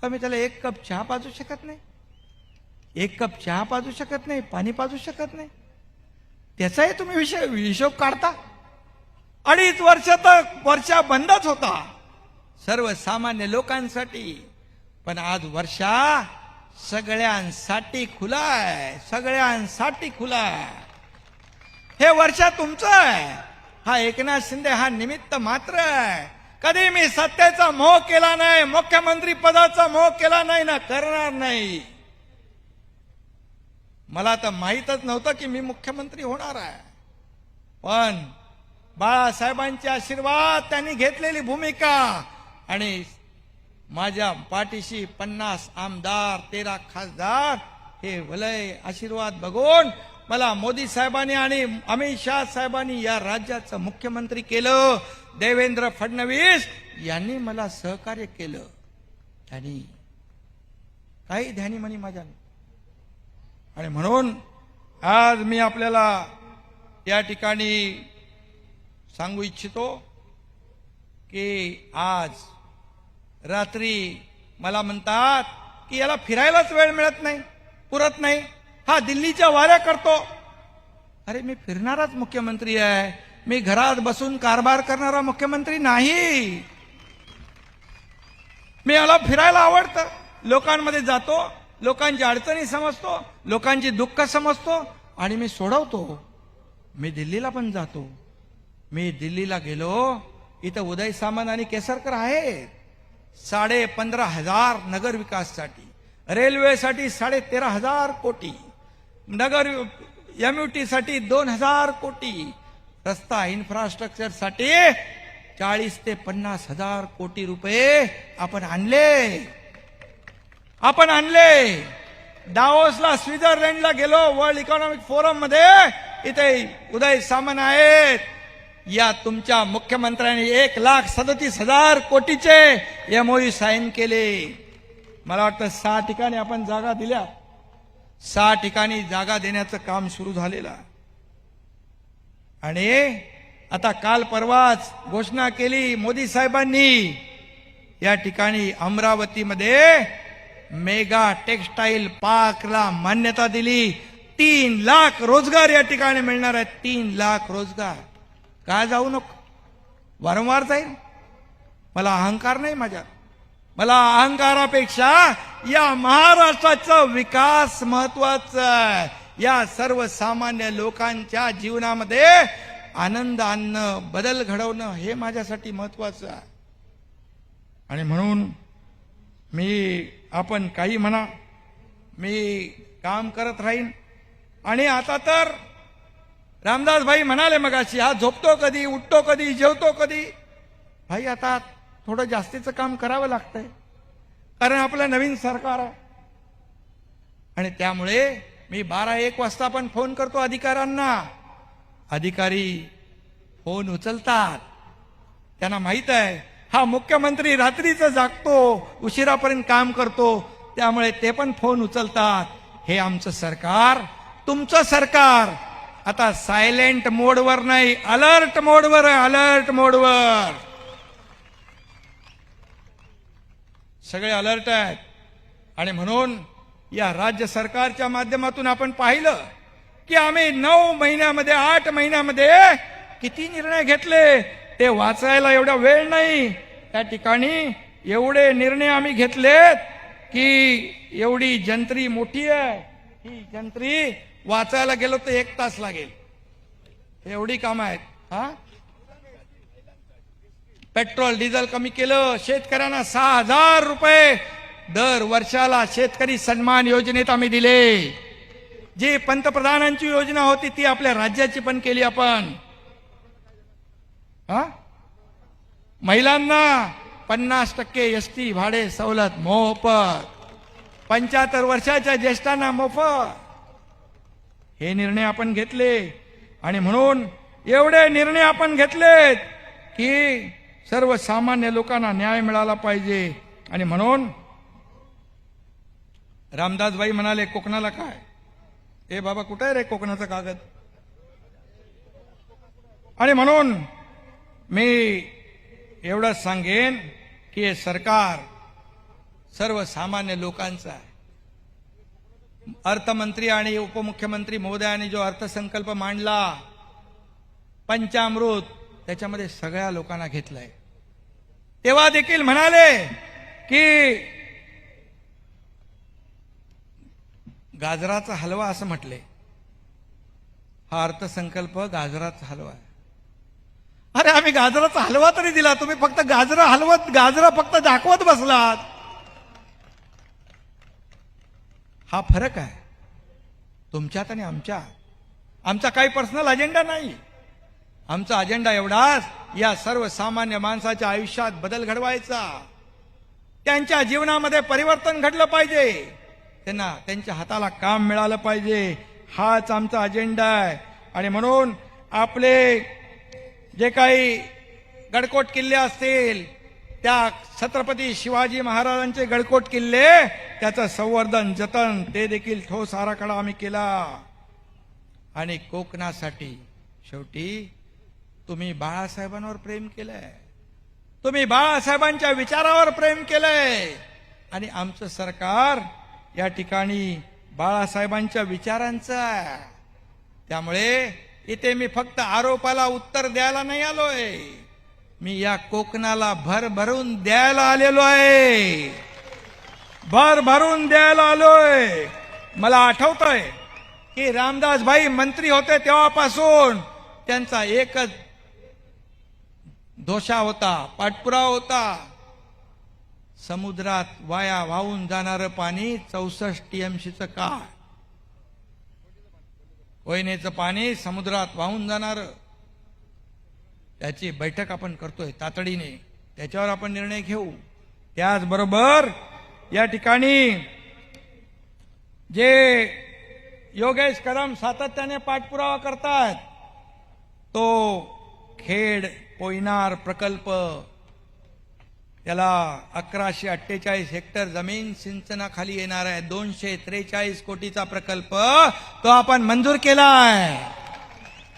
तर मी त्याला एक कप चहा पाजू शकत नाही, एक कप चहा पाजू शकत नाही, पाणी पाजू शकत नाही. त्याचाही तुम्ही हिशोब काढता. 2.5 वर्ष तर वर्षा बंदच होता सर्वसामान्य लोकांसाठी, पण आज वर्षा सगळ्यांसाठी खुला आहे, सगळ्यांसाठी खुला आहे. हे वर्षा तुमचं आहे. हा एकनाथ शिंदे हा निमित्त मात्र आहे. कधी मी सत्तेचा मोह केला नाही, मुख्यमंत्री पदाचा मोह केला नाही ना करणार नाही. मला तर माहीतच नव्हतं की मी मुख्यमंत्री होणार आहे. पण बाळासाहेबांचे आशीर्वाद, त्यांनी घेतलेली भूमिका आणि माझ्या पाठीशी 50 आमदार, 13 खासदार, हे वलय आशीर्वाद बघून मला मोदी साहेबांनी आणि अमित शाह साहेबांनी या राज्याचं मुख्यमंत्री केलं. देवेंद्र फडणवीस यांनी मला सहकार्य केलं. त्यांनी काही ध्यानीमनी माझ्या. आणि म्हणून आज मी आपल्याला या ठिकाणी सांगू इच्छितो की आज रात्री मला म्हणतात की याला फिरायलाच वेळ मिळत नाही, पुरत नाही, हा दिल्लीच्या वाऱ्या करतो. अरे मी फिरणाराच मुख्यमंत्री आहे. मी घरात बसून कारभार करणारा मुख्यमंत्री नाही. मी मला फिरायला आवडतं, लोकांमध्ये जातो, लोकांची अडचणी समजतो, लोकांची दुःख समजतो आणि मी सोडवतो. मी दिल्लीला पण जातो. मी दिल्लीला गेलो, इथं उदय सामंत आणि केसरकर आहेत. 15,500 नगर विकाससाठी, रेल्वेसाठी 13,500 कोटी, नगर MUT साठी 2,000 कोटी, रस्ता इन्फ्रास्ट्रक्चर साठी 40 ते 50,000 कोटी रुपये आपण आणले. डावोसला, स्वित्झर्लंडला गेलो, वर्ल्ड इकॉनॉमिक फोरम मध्ये, इथे उदय सामंत आहेत. या तुमच्या मुख्यमंत्र्यांनी 1,37,000 कोटीचे MOU साईन केले. मला वाटतं 6 ठिकाणी आपण जागा दिल्या. 6 ठिकाणी जागा देण्याचं काम सुरू झालेलं. आणि आता काल परवाच घोषणा केली मोदी साहेबांनी, या ठिकाणी अमरावतीमध्ये मेगा टेक्सटाईल पार्कला मान्यता दिली. 3 लाख रोजगार या ठिकाणी मिळणार आहेत. 3 लाख रोजगार. काय जाऊ नको, वारंवार जाईल. मला अहंकार नाही माझ्या, मला अहंकारापेक्षा या महाराष्ट्राचा विकास महत्वाचा आहे. या सर्वसामान्य लोकांच्या जीवनामध्ये आनंद आणणं, बदल घडवणं हे माझ्यासाठी महत्वाचं आहे. आणि म्हणून आपण काही म्हणा, मी काम करत राहीन. आणि आता तर रामदास भाई म्हणाले मगाशी, हा झोपतो कधी, उठतो कधी, जेवतो कधी. भाई आता थोडं जास्तीचं काम करावं लागतंय, कारण आपलं नवीन सरकार आहे. आणि त्यामुळे मी 12-1 वाजता पण फोन करतो अधिकाऱ्यांना. अधिकारी फोन उचलतात. त्यांना माहित आहे हा मुख्यमंत्री रात्रीचं जागतो, उशिरापर्यंत काम करतो, त्यामुळे ते पण फोन उचलतात. हे आमचं सरकार, तुमचं सरकार आता सायलेंट मोडवर नाही, अलर्ट मोडवर आहे. अलर्ट मोडवर सगळे अलर्ट आहेत. आणि म्हणून या राज्य सरकारच्या माध्यमातून आपण पाहिलं की आम्ही 9 महिन्यामध्ये, 8 महिन्यामध्ये किती निर्णय घेतले ते वाचायला एवढा वेळ नाही. त्या ठिकाणी एवढे निर्णय आम्ही घेतलेत की एवढी जंत्री मोठी आहे, ही जंत्री वाचायला गेलो तर 1 तास लागेल. एवढी कामं आहेत. पेट्रोल डिझेल कमी केलं, शेतकऱ्यांना 6,000 रुपये दर वर्षाला शेतकरी सन्मान योजनेत आम्ही दिले. जी पंतप्रधानांची योजना होती ती आपल्या राज्याची पण केली आपण. महिलांना 50% ST भाडे सवलत मोफत, 75 वर्षाच्या ज्येष्ठांना मोफत. हे निर्णय आपण घेतले. आणि म्हणून एवढे निर्णय आपण घेतलेत की सर्वसामान्य लोकांना न्याय मिळाला पाहिजे. आणि म्हणून रामदासबाई म्हणाले कोकणाला काय, ए बाबा कुठे आहे रे कोकणाचा कागद. आणि म्हणून मी एवढंच सांगेन की हे सरकार सर्वसामान्य लोकांचं आहे. अर्थमंत्री आणि उपमुख्यमंत्री महोदयांनी जो अर्थसंकल्प मांडला, पंचामृत, त्याच्यामध्ये सगळ्या लोकांना घेतलंय. तेव्हा देखील म्हणाले की गाजराचा हलवा असं म्हटले. हा अर्थसंकल्प गाजराचा हलवा आहे. अरे आम्ही गाजराचा हलवा तरी दिला, तुम्ही फक्त गाजरा फक्त दाखवत बसलात. हा फरक आहे तुमच्यात आणि आमच्यात. आमचा काही पर्सनल अजेंडा नाही. आमचा अजेंडा एवढाच, या सर्वसामान्य माणसाच्या आयुष्यात बदल घडवायचा, त्यांच्या जीवनामध्ये परिवर्तन घडलं पाहिजे, त्यांना त्यांच्या हाताला काम मिळालं पाहिजे. हाच आमचा अजेंडा आहे. आणि म्हणून आपले जे काही गडकोट किल्ले असतील, त्या छत्रपती शिवाजी महाराजांचे गडकोट किल्ले, त्याचं संवर्धन, जतन, ते देखील ठोस आराखडा आम्ही केला. आणि कोकणासाठी शेवटी तुम्ही बाळासाहेबांवर प्रेम केलंय, तुम्ही बाळासाहेबांच्या विचारावर प्रेम केलंय. आणि आमचं सरकार या ठिकाणी बाळासाहेबांच्या विचारांचं आहे. त्यामुळे इथे मी फक्त आरोपाला उत्तर द्यायला नाही आलोय, मी या कोकणाला भरभरून द्यायला आलेलो आहे, भरभरून द्यायला आलोय. मला आठवतंय की रामदास भाई मंत्री होते तेव्हापासून त्यांचा एकच दोषा होता, पाठपुरावा होता, समुद्रात वाया वाहून जाणारं पाणी 64 टीएमसीचं का, कोयनेचं पाणी समुद्रात वाहून जाणार, त्याची बैठक आपण करतोय तातडीने, त्याच्यावर आपण निर्णय घेऊ. त्याचबरोबर या ठिकाणी जे योगेश कदम सातत्याने पाठपुरावा करतात, तो खेड पोयनार प्रकल्प, त्याला 1148 हेक्टर जमीन सिंचनाखाली येणार आहे, 243 कोटीचा प्रकल्प, तो आपण मंजूर केलाय,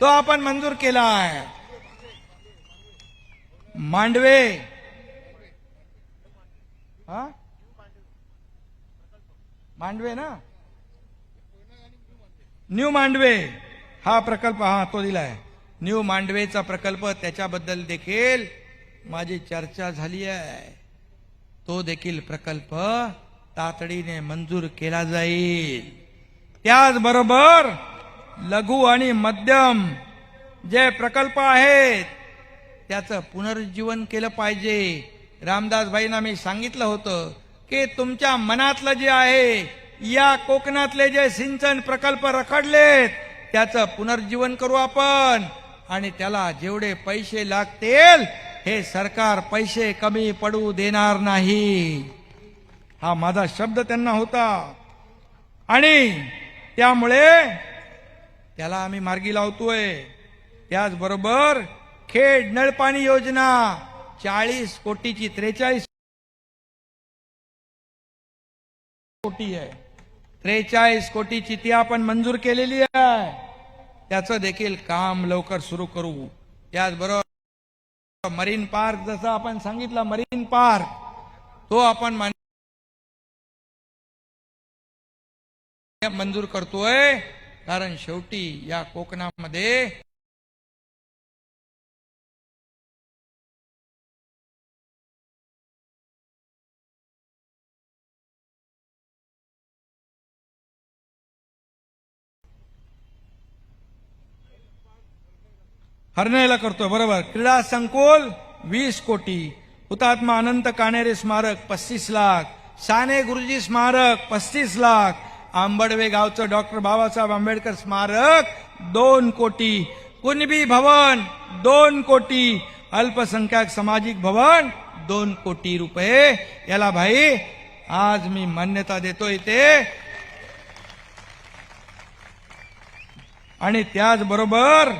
तो आपण मंजूर केलाय. मांडवे, हा मांडवे ना, न्यू मांडवे हा प्रकल्प, हा तो दिलाय, न्यू मांडवेचा प्रकल्प, त्याच्याबद्दल देखील माझी चर्चा झाली आहे, तो देखील प्रकल्प तातडीने मंजूर केला जाईल. त्याचबरोबर लघु आणि मध्यम जे प्रकल्प आहेत त्याचं पुनरुज्जीवन केलं पाहिजे. रामदास भाईंना मी सांगितलं होतं की तुमच्या मनातलं जे आहे, या कोकणातले जे सिंचन प्रकल्प रखडलेत त्याचं पुनर्जीवन करू आपण, आणि त्याला जेवढे पैसे लागतील हे सरकार पैसे कमी पडू देणार नाही, हा माझा शब्द त्यांना होता. आणि त्यामुळे त्याला आम्ही मार्गी लावतोय. त्याचबरोबर खेड नळपाणी योजना 40 कोटीची 43 कोटी आहे, 43 कोटीची ती आपण मंजूर केलेली आहे, त्याचं देखील काम लवकर सुरू करू. त्याचबरोबर मरीन पार्क, जसं आपण सांगितलं मरीन पार्क, तो आपण मंजूर करतोय, कारण शेवटी या कोकणामध्ये हरण्याला करतोय, बरोबर. क्रीडा संकुल 20 कोटी, हुतात्मा अनंत काणेरे स्मारक 35 लाख, साने गुरुजी स्मारक 35 लाख, आंबडवे गावचं डॉक्टर बाबासाहेब आंबेडकर स्मारक 2 कोटी, कुणबी भवन 2 कोटी, अल्पसंख्याक सामाजिक भवन 2 कोटी रुपये. याला भाई आज मी मान्यता देतोय ते. आणि त्याचबरोबर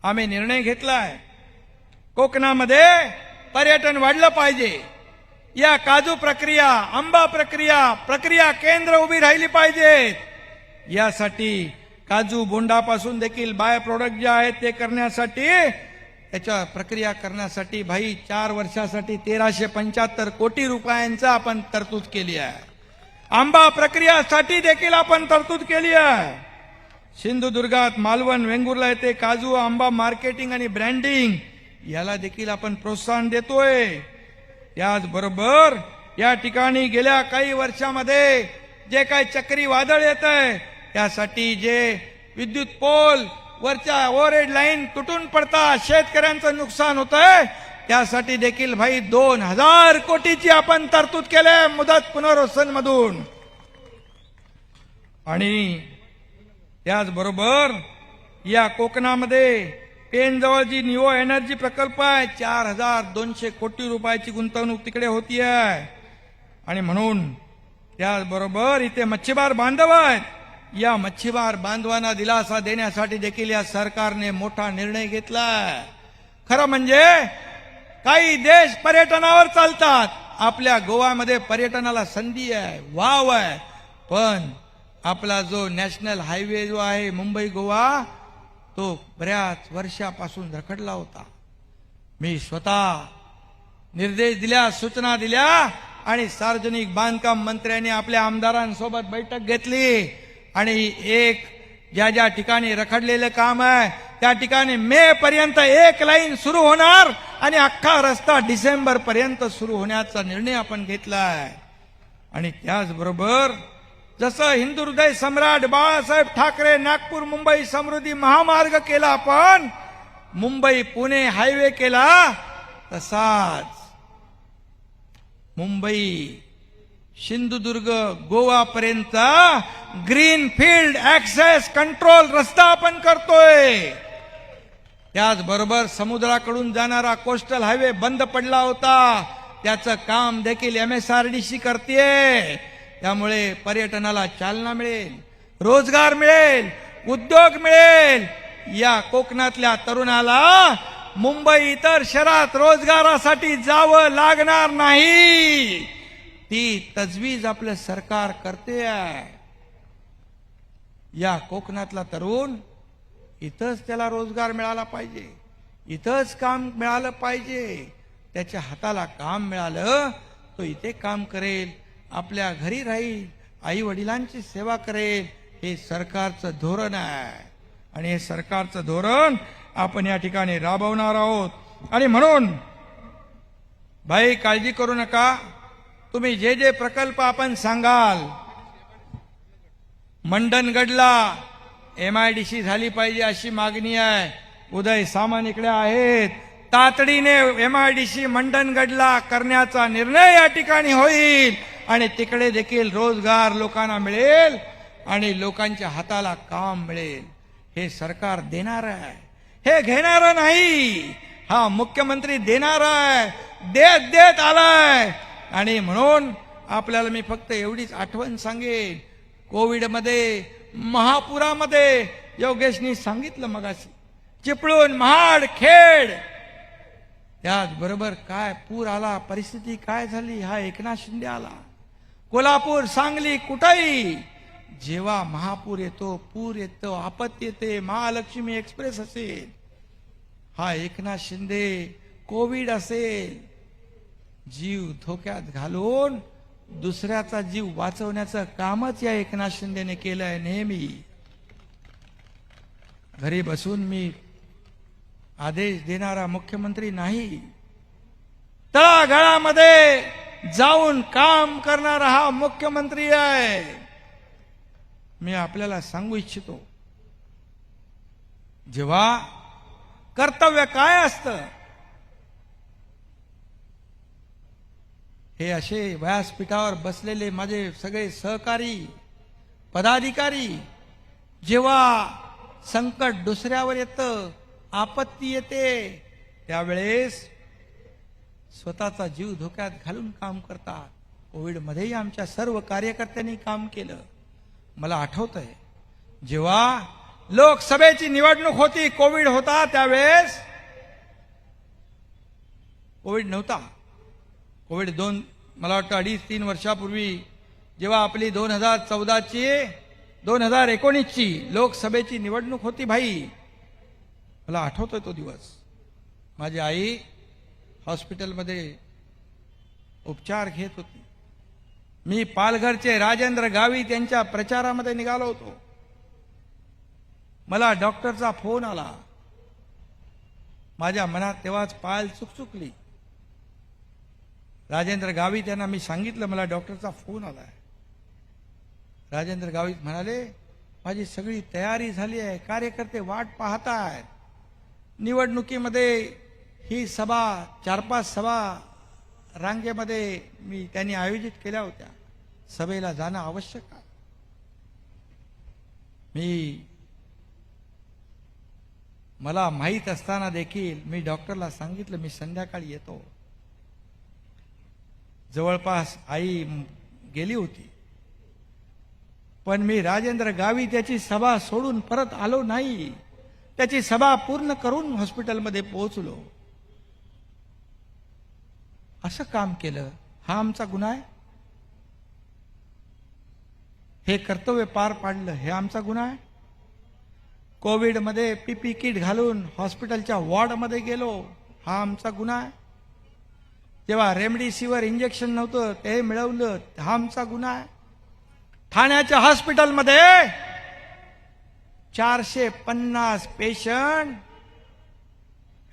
आम्ही निर्णय घेतलाय, कोकणामध्ये पर्यटन वाढलं पाहिजे, या काजू प्रक्रिया, आंबा प्रक्रिया केंद्र उभी राहिली पाहिजेत. यासाठी काजू बोंडापासून देखील बाय प्रोडक्ट जे आहेत ते करण्यासाठी, त्याच्या प्रक्रिया करण्यासाठी भाई 4 वर्षासाठी 1375 कोटी रुपयांचा आपण तरतूद केली आहे. आंबा प्रक्रियासाठी देखील आपण तरतूद केली आहे. सिंधुदुर्गात, मालवण, वेंगुर्ला येथे काजू आंबा मार्केटिंग आणि ब्रँडिंग याला देखील आपण प्रोत्साहन देतोय. याचबरोबर या ठिकाणी गेल्या काही वर्षामध्ये जे काही चक्रीवादळ येत आहे, त्यासाठी जे विद्युत पोल वरच्या ओव्हरहेड लाईन तुटून पडतात, शेतकऱ्यांचं नुकसान होत आहे, त्यासाठी देखील भाई 2000 कोटीची आपण तरतूद केली मुदत पुनर्वसन मधून. आणि त्याचबरोबर या कोकणामध्ये पेनजवळ जी निओ एनर्जी प्रकल्प आहे, 4200 कोटी रुपयाची गुंतवणूक तिकडे होती आहे. आणि म्हणून त्याचबरोबर इथे मच्छीमार बांधव आहेत, या मच्छीमार बांधवांना दिलासा देण्यासाठी देखील या सरकारने मोठा निर्णय घेतलाय. खरं म्हणजे काही देश पर्यटनावर चालतात, आपल्या गोव्यामध्ये पर्यटनाला संधी आहे, वाव आहे, पण आपला जो नॅशनल हायवे जो आहे मुंबई गोवा, तो बऱ्याच वर्षापासून रखडला होता. मी स्वतः निर्देश दिल्या, सूचना दिल्या, आणि सार्वजनिक बांधकाम मंत्र्यांनी आपल्या आमदारांसोबत बैठक घेतली, आणि एक ज्या ज्या ठिकाणी रखडलेलं काम आहे त्या ठिकाणी मे पर्यंत एक लाईन सुरू होणार आणि अख्खा रस्ता डिसेंबर पर्यंत सुरू होण्याचा निर्णय आपण घेतलाय. आणि त्याचबरोबर जसं हिंदू हृदय सम्राट बाळासाहेब ठाकरे नागपूर मुंबई समृद्धी महामार्ग केला, आपण मुंबई पुणे हायवे केला, तसाच मुंबई सिंधुदुर्ग गोवा पर्यंत ग्रीन फील्ड ऍक्सेस कंट्रोल रस्ता आपण करतोय. त्याचबरोबर समुद्राकडून जाणारा कोस्टल हायवे बंद पडला होता, त्याचं काम देखील MSRDC करतेय. त्यामुळे पर्यटनाला चालना मिळेल, रोजगार मिळेल, उद्योग मिळेल. या कोकणातल्या तरुणाला मुंबई इतर शहरात रोजगारासाठी जावं लागणार नाही. ती तजवीज आपलं सरकार करते आहे. या कोकणातला तरुण इथंच त्याला रोजगार मिळाला पाहिजे, इथंच काम मिळालं पाहिजे. त्याच्या हाताला काम मिळालं, तो इथे काम करेल, आपल्या घरी राहील, आई वडिलांची सेवा करेल. हे सरकारचं धोरण आहे आणि हे सरकारचं धोरण आपण या ठिकाणी राबवणार आहोत. आणि म्हणून भाई काळजी करू नका, तुम्ही जे जे प्रकल्प आपण सांगाल, मंडणगडला MIDC झाली पाहिजे अशी मागणी आहे. उदय सामंत इकडे आहेत, तातडीने MIDC मंडणगडला करण्याचा निर्णय या ठिकाणी होईल आणि तिकडे देखील रोजगार लोकांना मिळेल आणि लोकांच्या हाताला काम मिळेल. हे सरकार देणार आहे, हे घेणार नाही. हा मुख्यमंत्री देणार आहे, देत देत आलाय. आणि म्हणून आपल्याला मी फक्त एवढीच आठवण सांगेन, कोविडमध्ये महापुरामध्ये योगेशनी सांगितलं मगाशी, चिपळूण महाड खेड, त्याचबरोबर काय पूर आला, परिस्थिती काय झाली, हा एकनाथ शिंदे आला. कोल्हापूर सांगली कुठेही जेव्हा महापूर येतो, पूर येतो, आपत्ती येते, महालक्ष्मी एक्सप्रेस असेल, हा एकनाथ शिंदे, कोविड असेल, जीव धोक्यात घालून दुसऱ्याचा जीव वाचवण्याचं कामच या एकनाथ शिंदेने केलंय. नेहमी घरी बसून मी आदेश देणारा मुख्यमंत्री नाही, तळागाळामध्ये जाऊन काम करणारा हा मुख्यमंत्री आहे. मी आपल्याला सांगू इच्छितो, जेव्हा कर्तव्य काय असतं, हे असे व्यासपीठावर बसलेले माझे सगळे सहकारी पदाधिकारी, जेव्हा संकट दुसऱ्यावर येतं, आपत्ती येते, त्यावेळेस स्वतःचा जीव धोक्यात घालून काम करतात. कोविडमध्येही आमच्या सर्व कार्यकर्त्यांनी काम केलं. मला आठवतंय, जेव्हा लोकसभेची निवडणूक होती, कोविड होता, त्यावेळेस कोविड नव्हता. कोविड मला वाटतं 2.5-3 वर्षापूर्वी जेव्हा आपली 2019ची लोकसभेची निवडणूक होती भाई, मला आठवतोय तो दिवस. माझी आई हॉस्पिटलमध्ये उपचार घेत होती. मी पालघरचे राजेंद्र गावित यांच्या प्रचारामध्ये निघालो होतो. मला डॉक्टरचा फोन आला. माझ्या मनात तेव्हाच पायल चुकचुकली. राजेंद्र गावित यांना मी सांगितलं, मला डॉक्टरचा फोन आलाय. राजेंद्र गावित म्हणाले, माझी सगळी तयारी झाली आहे, कार्यकर्ते वाट पाहतायत. निवडणुकीमध्ये ही सभा 4-5 सभा रांगेमध्ये त्यांनी आयोजित केल्या होत्या. सभेला जाणं आवश्यक आहे. मला माहीत असताना देखील मी डॉक्टरला सांगितलं, मी संध्याकाळी येतो. जवळपास आई गेली होती, पण मी राजेंद्र गावित त्याची सभा सोडून परत आलो नाही. त्याची सभा पूर्ण करून हॉस्पिटलमध्ये पोहोचलो. असं काम केलं, हा आमचा गुन्हा आहे? हे कर्तव्य पार पाडलं, हे आमचा गुन्हा आहे? कोविडमध्ये PPE किट घालून हॉस्पिटलच्या वॉर्डमध्ये गेलो, हा आमचा गुन्हा आहे? जेव्हा रेमडेसिवीर इंजेक्शन नव्हतं ते मिळवलं, हा आमचा गुन्हा आहे? ठाण्याच्या हॉस्पिटलमध्ये 450 पेशंट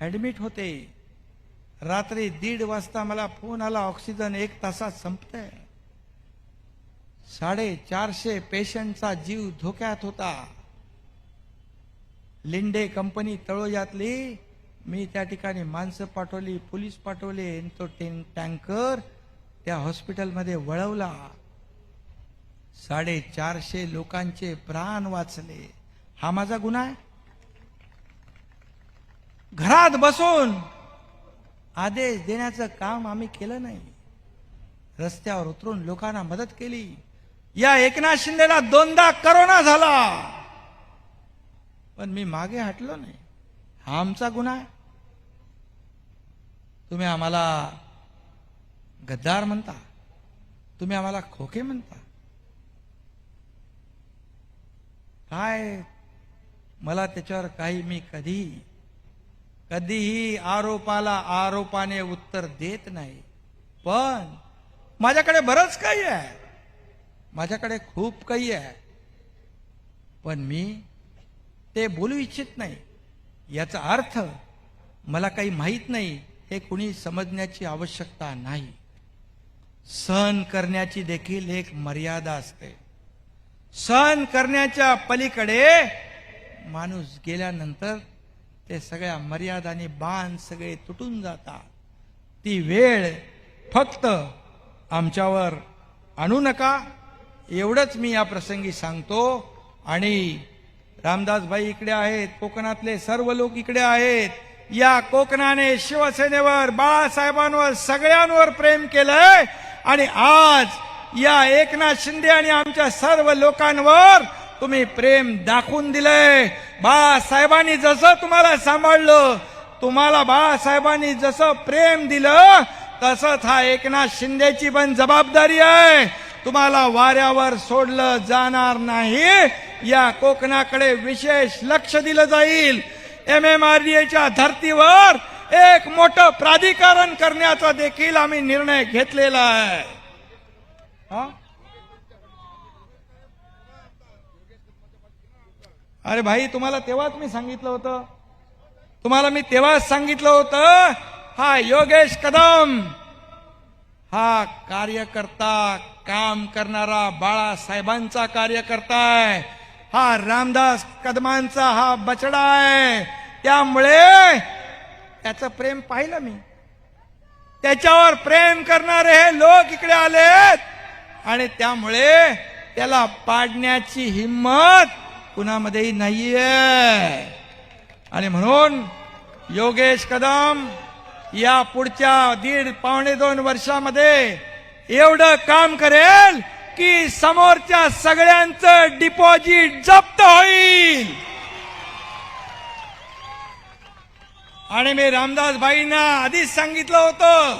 ऍडमिट होते. रात्री 1:30 वाजता मला फोन आला, ऑक्सिजन 1 तासात संपतंय. 450 पेशंटचा जीव धोक्यात होता. लिंडे कंपनी तळोजातली, मी त्या ठिकाणी माणसं पाठवली, पोलीस पाठवले, तो टँकर त्या हॉस्पिटलमध्ये वळवला. 450 लोकांचे प्राण वाचले. हा माझा गुन्हा आहे? घरात बसून आदेश देण्याचं काम आम्ही केलं नाही. रस्त्यावर उतरून लोकांना मदत केली. या एकनाथ शिंदेला 2दा करोना झाला, पण मी मागे हटलो नाही. हा आमचा गुन्हा आहे? तुम्ही आम्हाला गद्दार म्हणता, तुम्ही आम्हाला खोके म्हणता. काय मला त्याच्यावर काही, मी कधीही आरोपाला आरोपाने उत्तर देत नाही. पण माझ्याकडे बरंच काही आहे, माझ्याकडे खूप काही आहे, पण मी ते बोलू इच्छित नाही. याचा अर्थ मला काही माहीत नाही हे कुणी समजण्याची आवश्यकता नाही. सहन करण्याची देखील एक मर्यादा असते. सहन करण्याच्या पलीकडे माणूस गेल्यानंतर ते सगळ्या मर्यादांनी बांध सगळे तुटून जातात. ती वेळ फक्त आमच्यावर आणू नका, एवढंच मी या प्रसंगी सांगतो. आणि रामदास भाई इकडे आहेत, कोकणातले सर्व लोक इकडे आहेत. या कोकणाने शिवसेनेवर, बाळासाहेबांवर, सगळ्यांवर प्रेम केलंय. आणि आज या एकनाथ शिंदे आणि आमच्या सर्व लोकांवर तुम्ही प्रेम दाखवून दिलंय. बाळासाहेबांनी जसं तुम्हाला सांभाळलं, तुम्हाला बाळासाहेबांनी जसं प्रेम दिलं, तसंच हा एकनाथ शिंदेची पण जबाबदारी आहे. तुम्हाला वाऱ्यावर सोडलं जाणार नाही. या कोकणाकडे विशेष लक्ष दिलं जाईल. MMRDAच्या धर्तीवर एक मोठं प्राधिकरण करण्याचा देखील आम्ही निर्णय घेतलेला आहे. अरे भाई, तुम्हाला तेव्हाच मी सांगितलं होतं, हा योगेश कदम हा कार्यकर्ता, काम करणारा बाळासाहेबांचा कार्यकर्ता आहे. हा रामदास कदमांचा हा बछडा आहे. त्यामुळे त्याचं प्रेम पाहिलं मी. त्याच्यावर प्रेम करणारे हे लोक इकडे आलेत आणि त्यामुळे त्याला पाडण्याची हिम्मत कुणामध्येही नाहीये. आणि म्हणून योगेश कदम या पुढच्या 1.5-2 वर्षामध्ये एवढं काम करेल की समोरच्या सगळ्यांचं डिपॉझिट जप्त होईल. आणि मी रामदास भाईंना आधीच सांगितलं होतं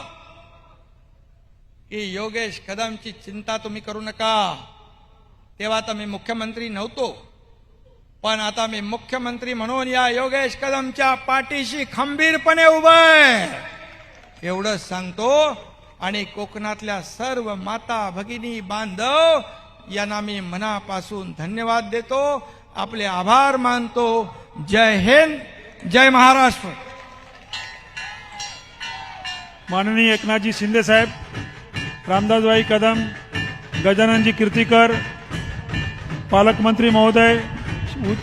की योगेश कदमची चिंता तुम्ही करू नका. तेव्हा तर मी मुख्यमंत्री नव्हतो, पण आता मी मुख्यमंत्री म्हणून या योगेश कदमच्या पाठीशी खंबीरपणे उभा आहे, एवढं सांगतो. आणि कोकणातल्या सर्व माता भगिनी बांधव यांना मी मनापासून धन्यवाद देतो, आपले आभार मानतो. जय हिंद, जय महाराष्ट्र. माननीय एकनाथजी शिंदे साहेब, रामदासभाई कदम, गजाननजी कीर्तिकर, पालकमंत्री महोदय,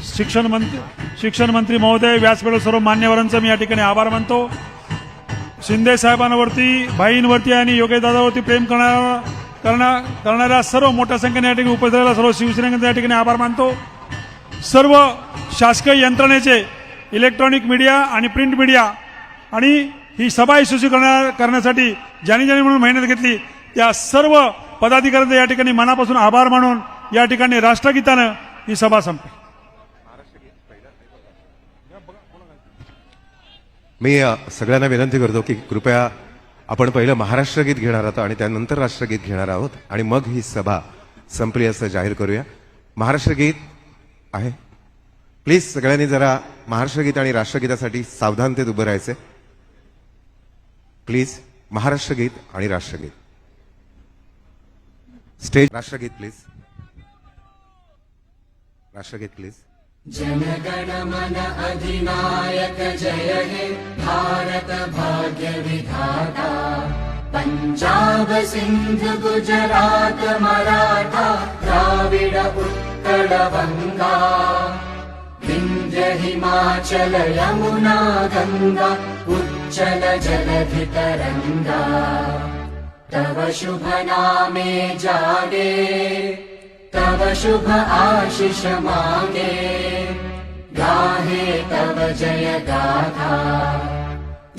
शिक्षण मंत्री महोदय, व्यासपीठावर सर्व मान्यवरांचा मी या ठिकाणी आभार मानतो. शिंदे साहेबांवरती, भाईंवरती आणि योगेश दादावरती प्रेम करणाऱ्या सर्व मोठ्या संख्येने या ठिकाणी उपस्थित असलेल्या सर्व शिवसैनिकांचे या ठिकाणी आभार मानतो. सर्व शासकीय यंत्रणेचे, इलेक्ट्रॉनिक मीडिया आणि प्रिंट मीडिया आणि ही सभा यशस्वी करण्यासाठी ज्यांनी म्हणून मेहनत घेतली त्या सर्व पदाधिकाऱ्यांचे या ठिकाणी मनापासून आभार मानून या ठिकाणी राष्ट्रगीतानं ही सभा संपली. मी सगळ्यांना विनंती करतो की कृपया आपण पहिलं महाराष्ट्र गीत घेणार आहोत आणि त्यानंतर राष्ट्रगीत घेणार आहोत आणि मग ही सभा संपली असं जाहीर करूया. महाराष्ट्र गीत आहे. प्लीज सगळ्यांनी जरा महाराष्ट्र गीत आणि राष्ट्रगीतासाठी सावधानतेत उभं राहायचे. प्लीज महाराष्ट्र गीत आणि राष्ट्रगीत. स्टेज राष्ट्रगीत प्लीज. राष्ट्रगीत प्लीज. जनगण मन अधिनायक जय हे भारत भाग्य विधाता पंजाब सिंध गुजरात मराठा द्राविड उत्कल बंगा विंध्य हिमाचल यमुना गंगा उच्चल जलधि तरंगा तव शुभ नामे जागे तव शुभ आशीष मांगे गाहे तव जय गाथा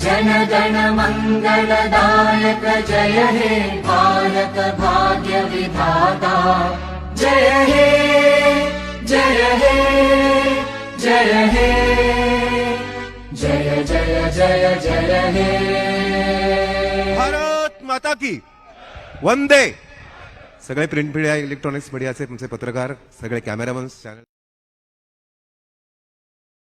जन गण मंगलदायक जय हे भारत भाग्य विधाता जय हे जय हे जय हे जय जय जय जय हे भारत माता की वंदे. सगळे प्रिंट मीडिया इलेक्ट्रॉनिक्स मीडियाचे तुमचे पत्रकार सगळे कॅमेरामन्स चॅनल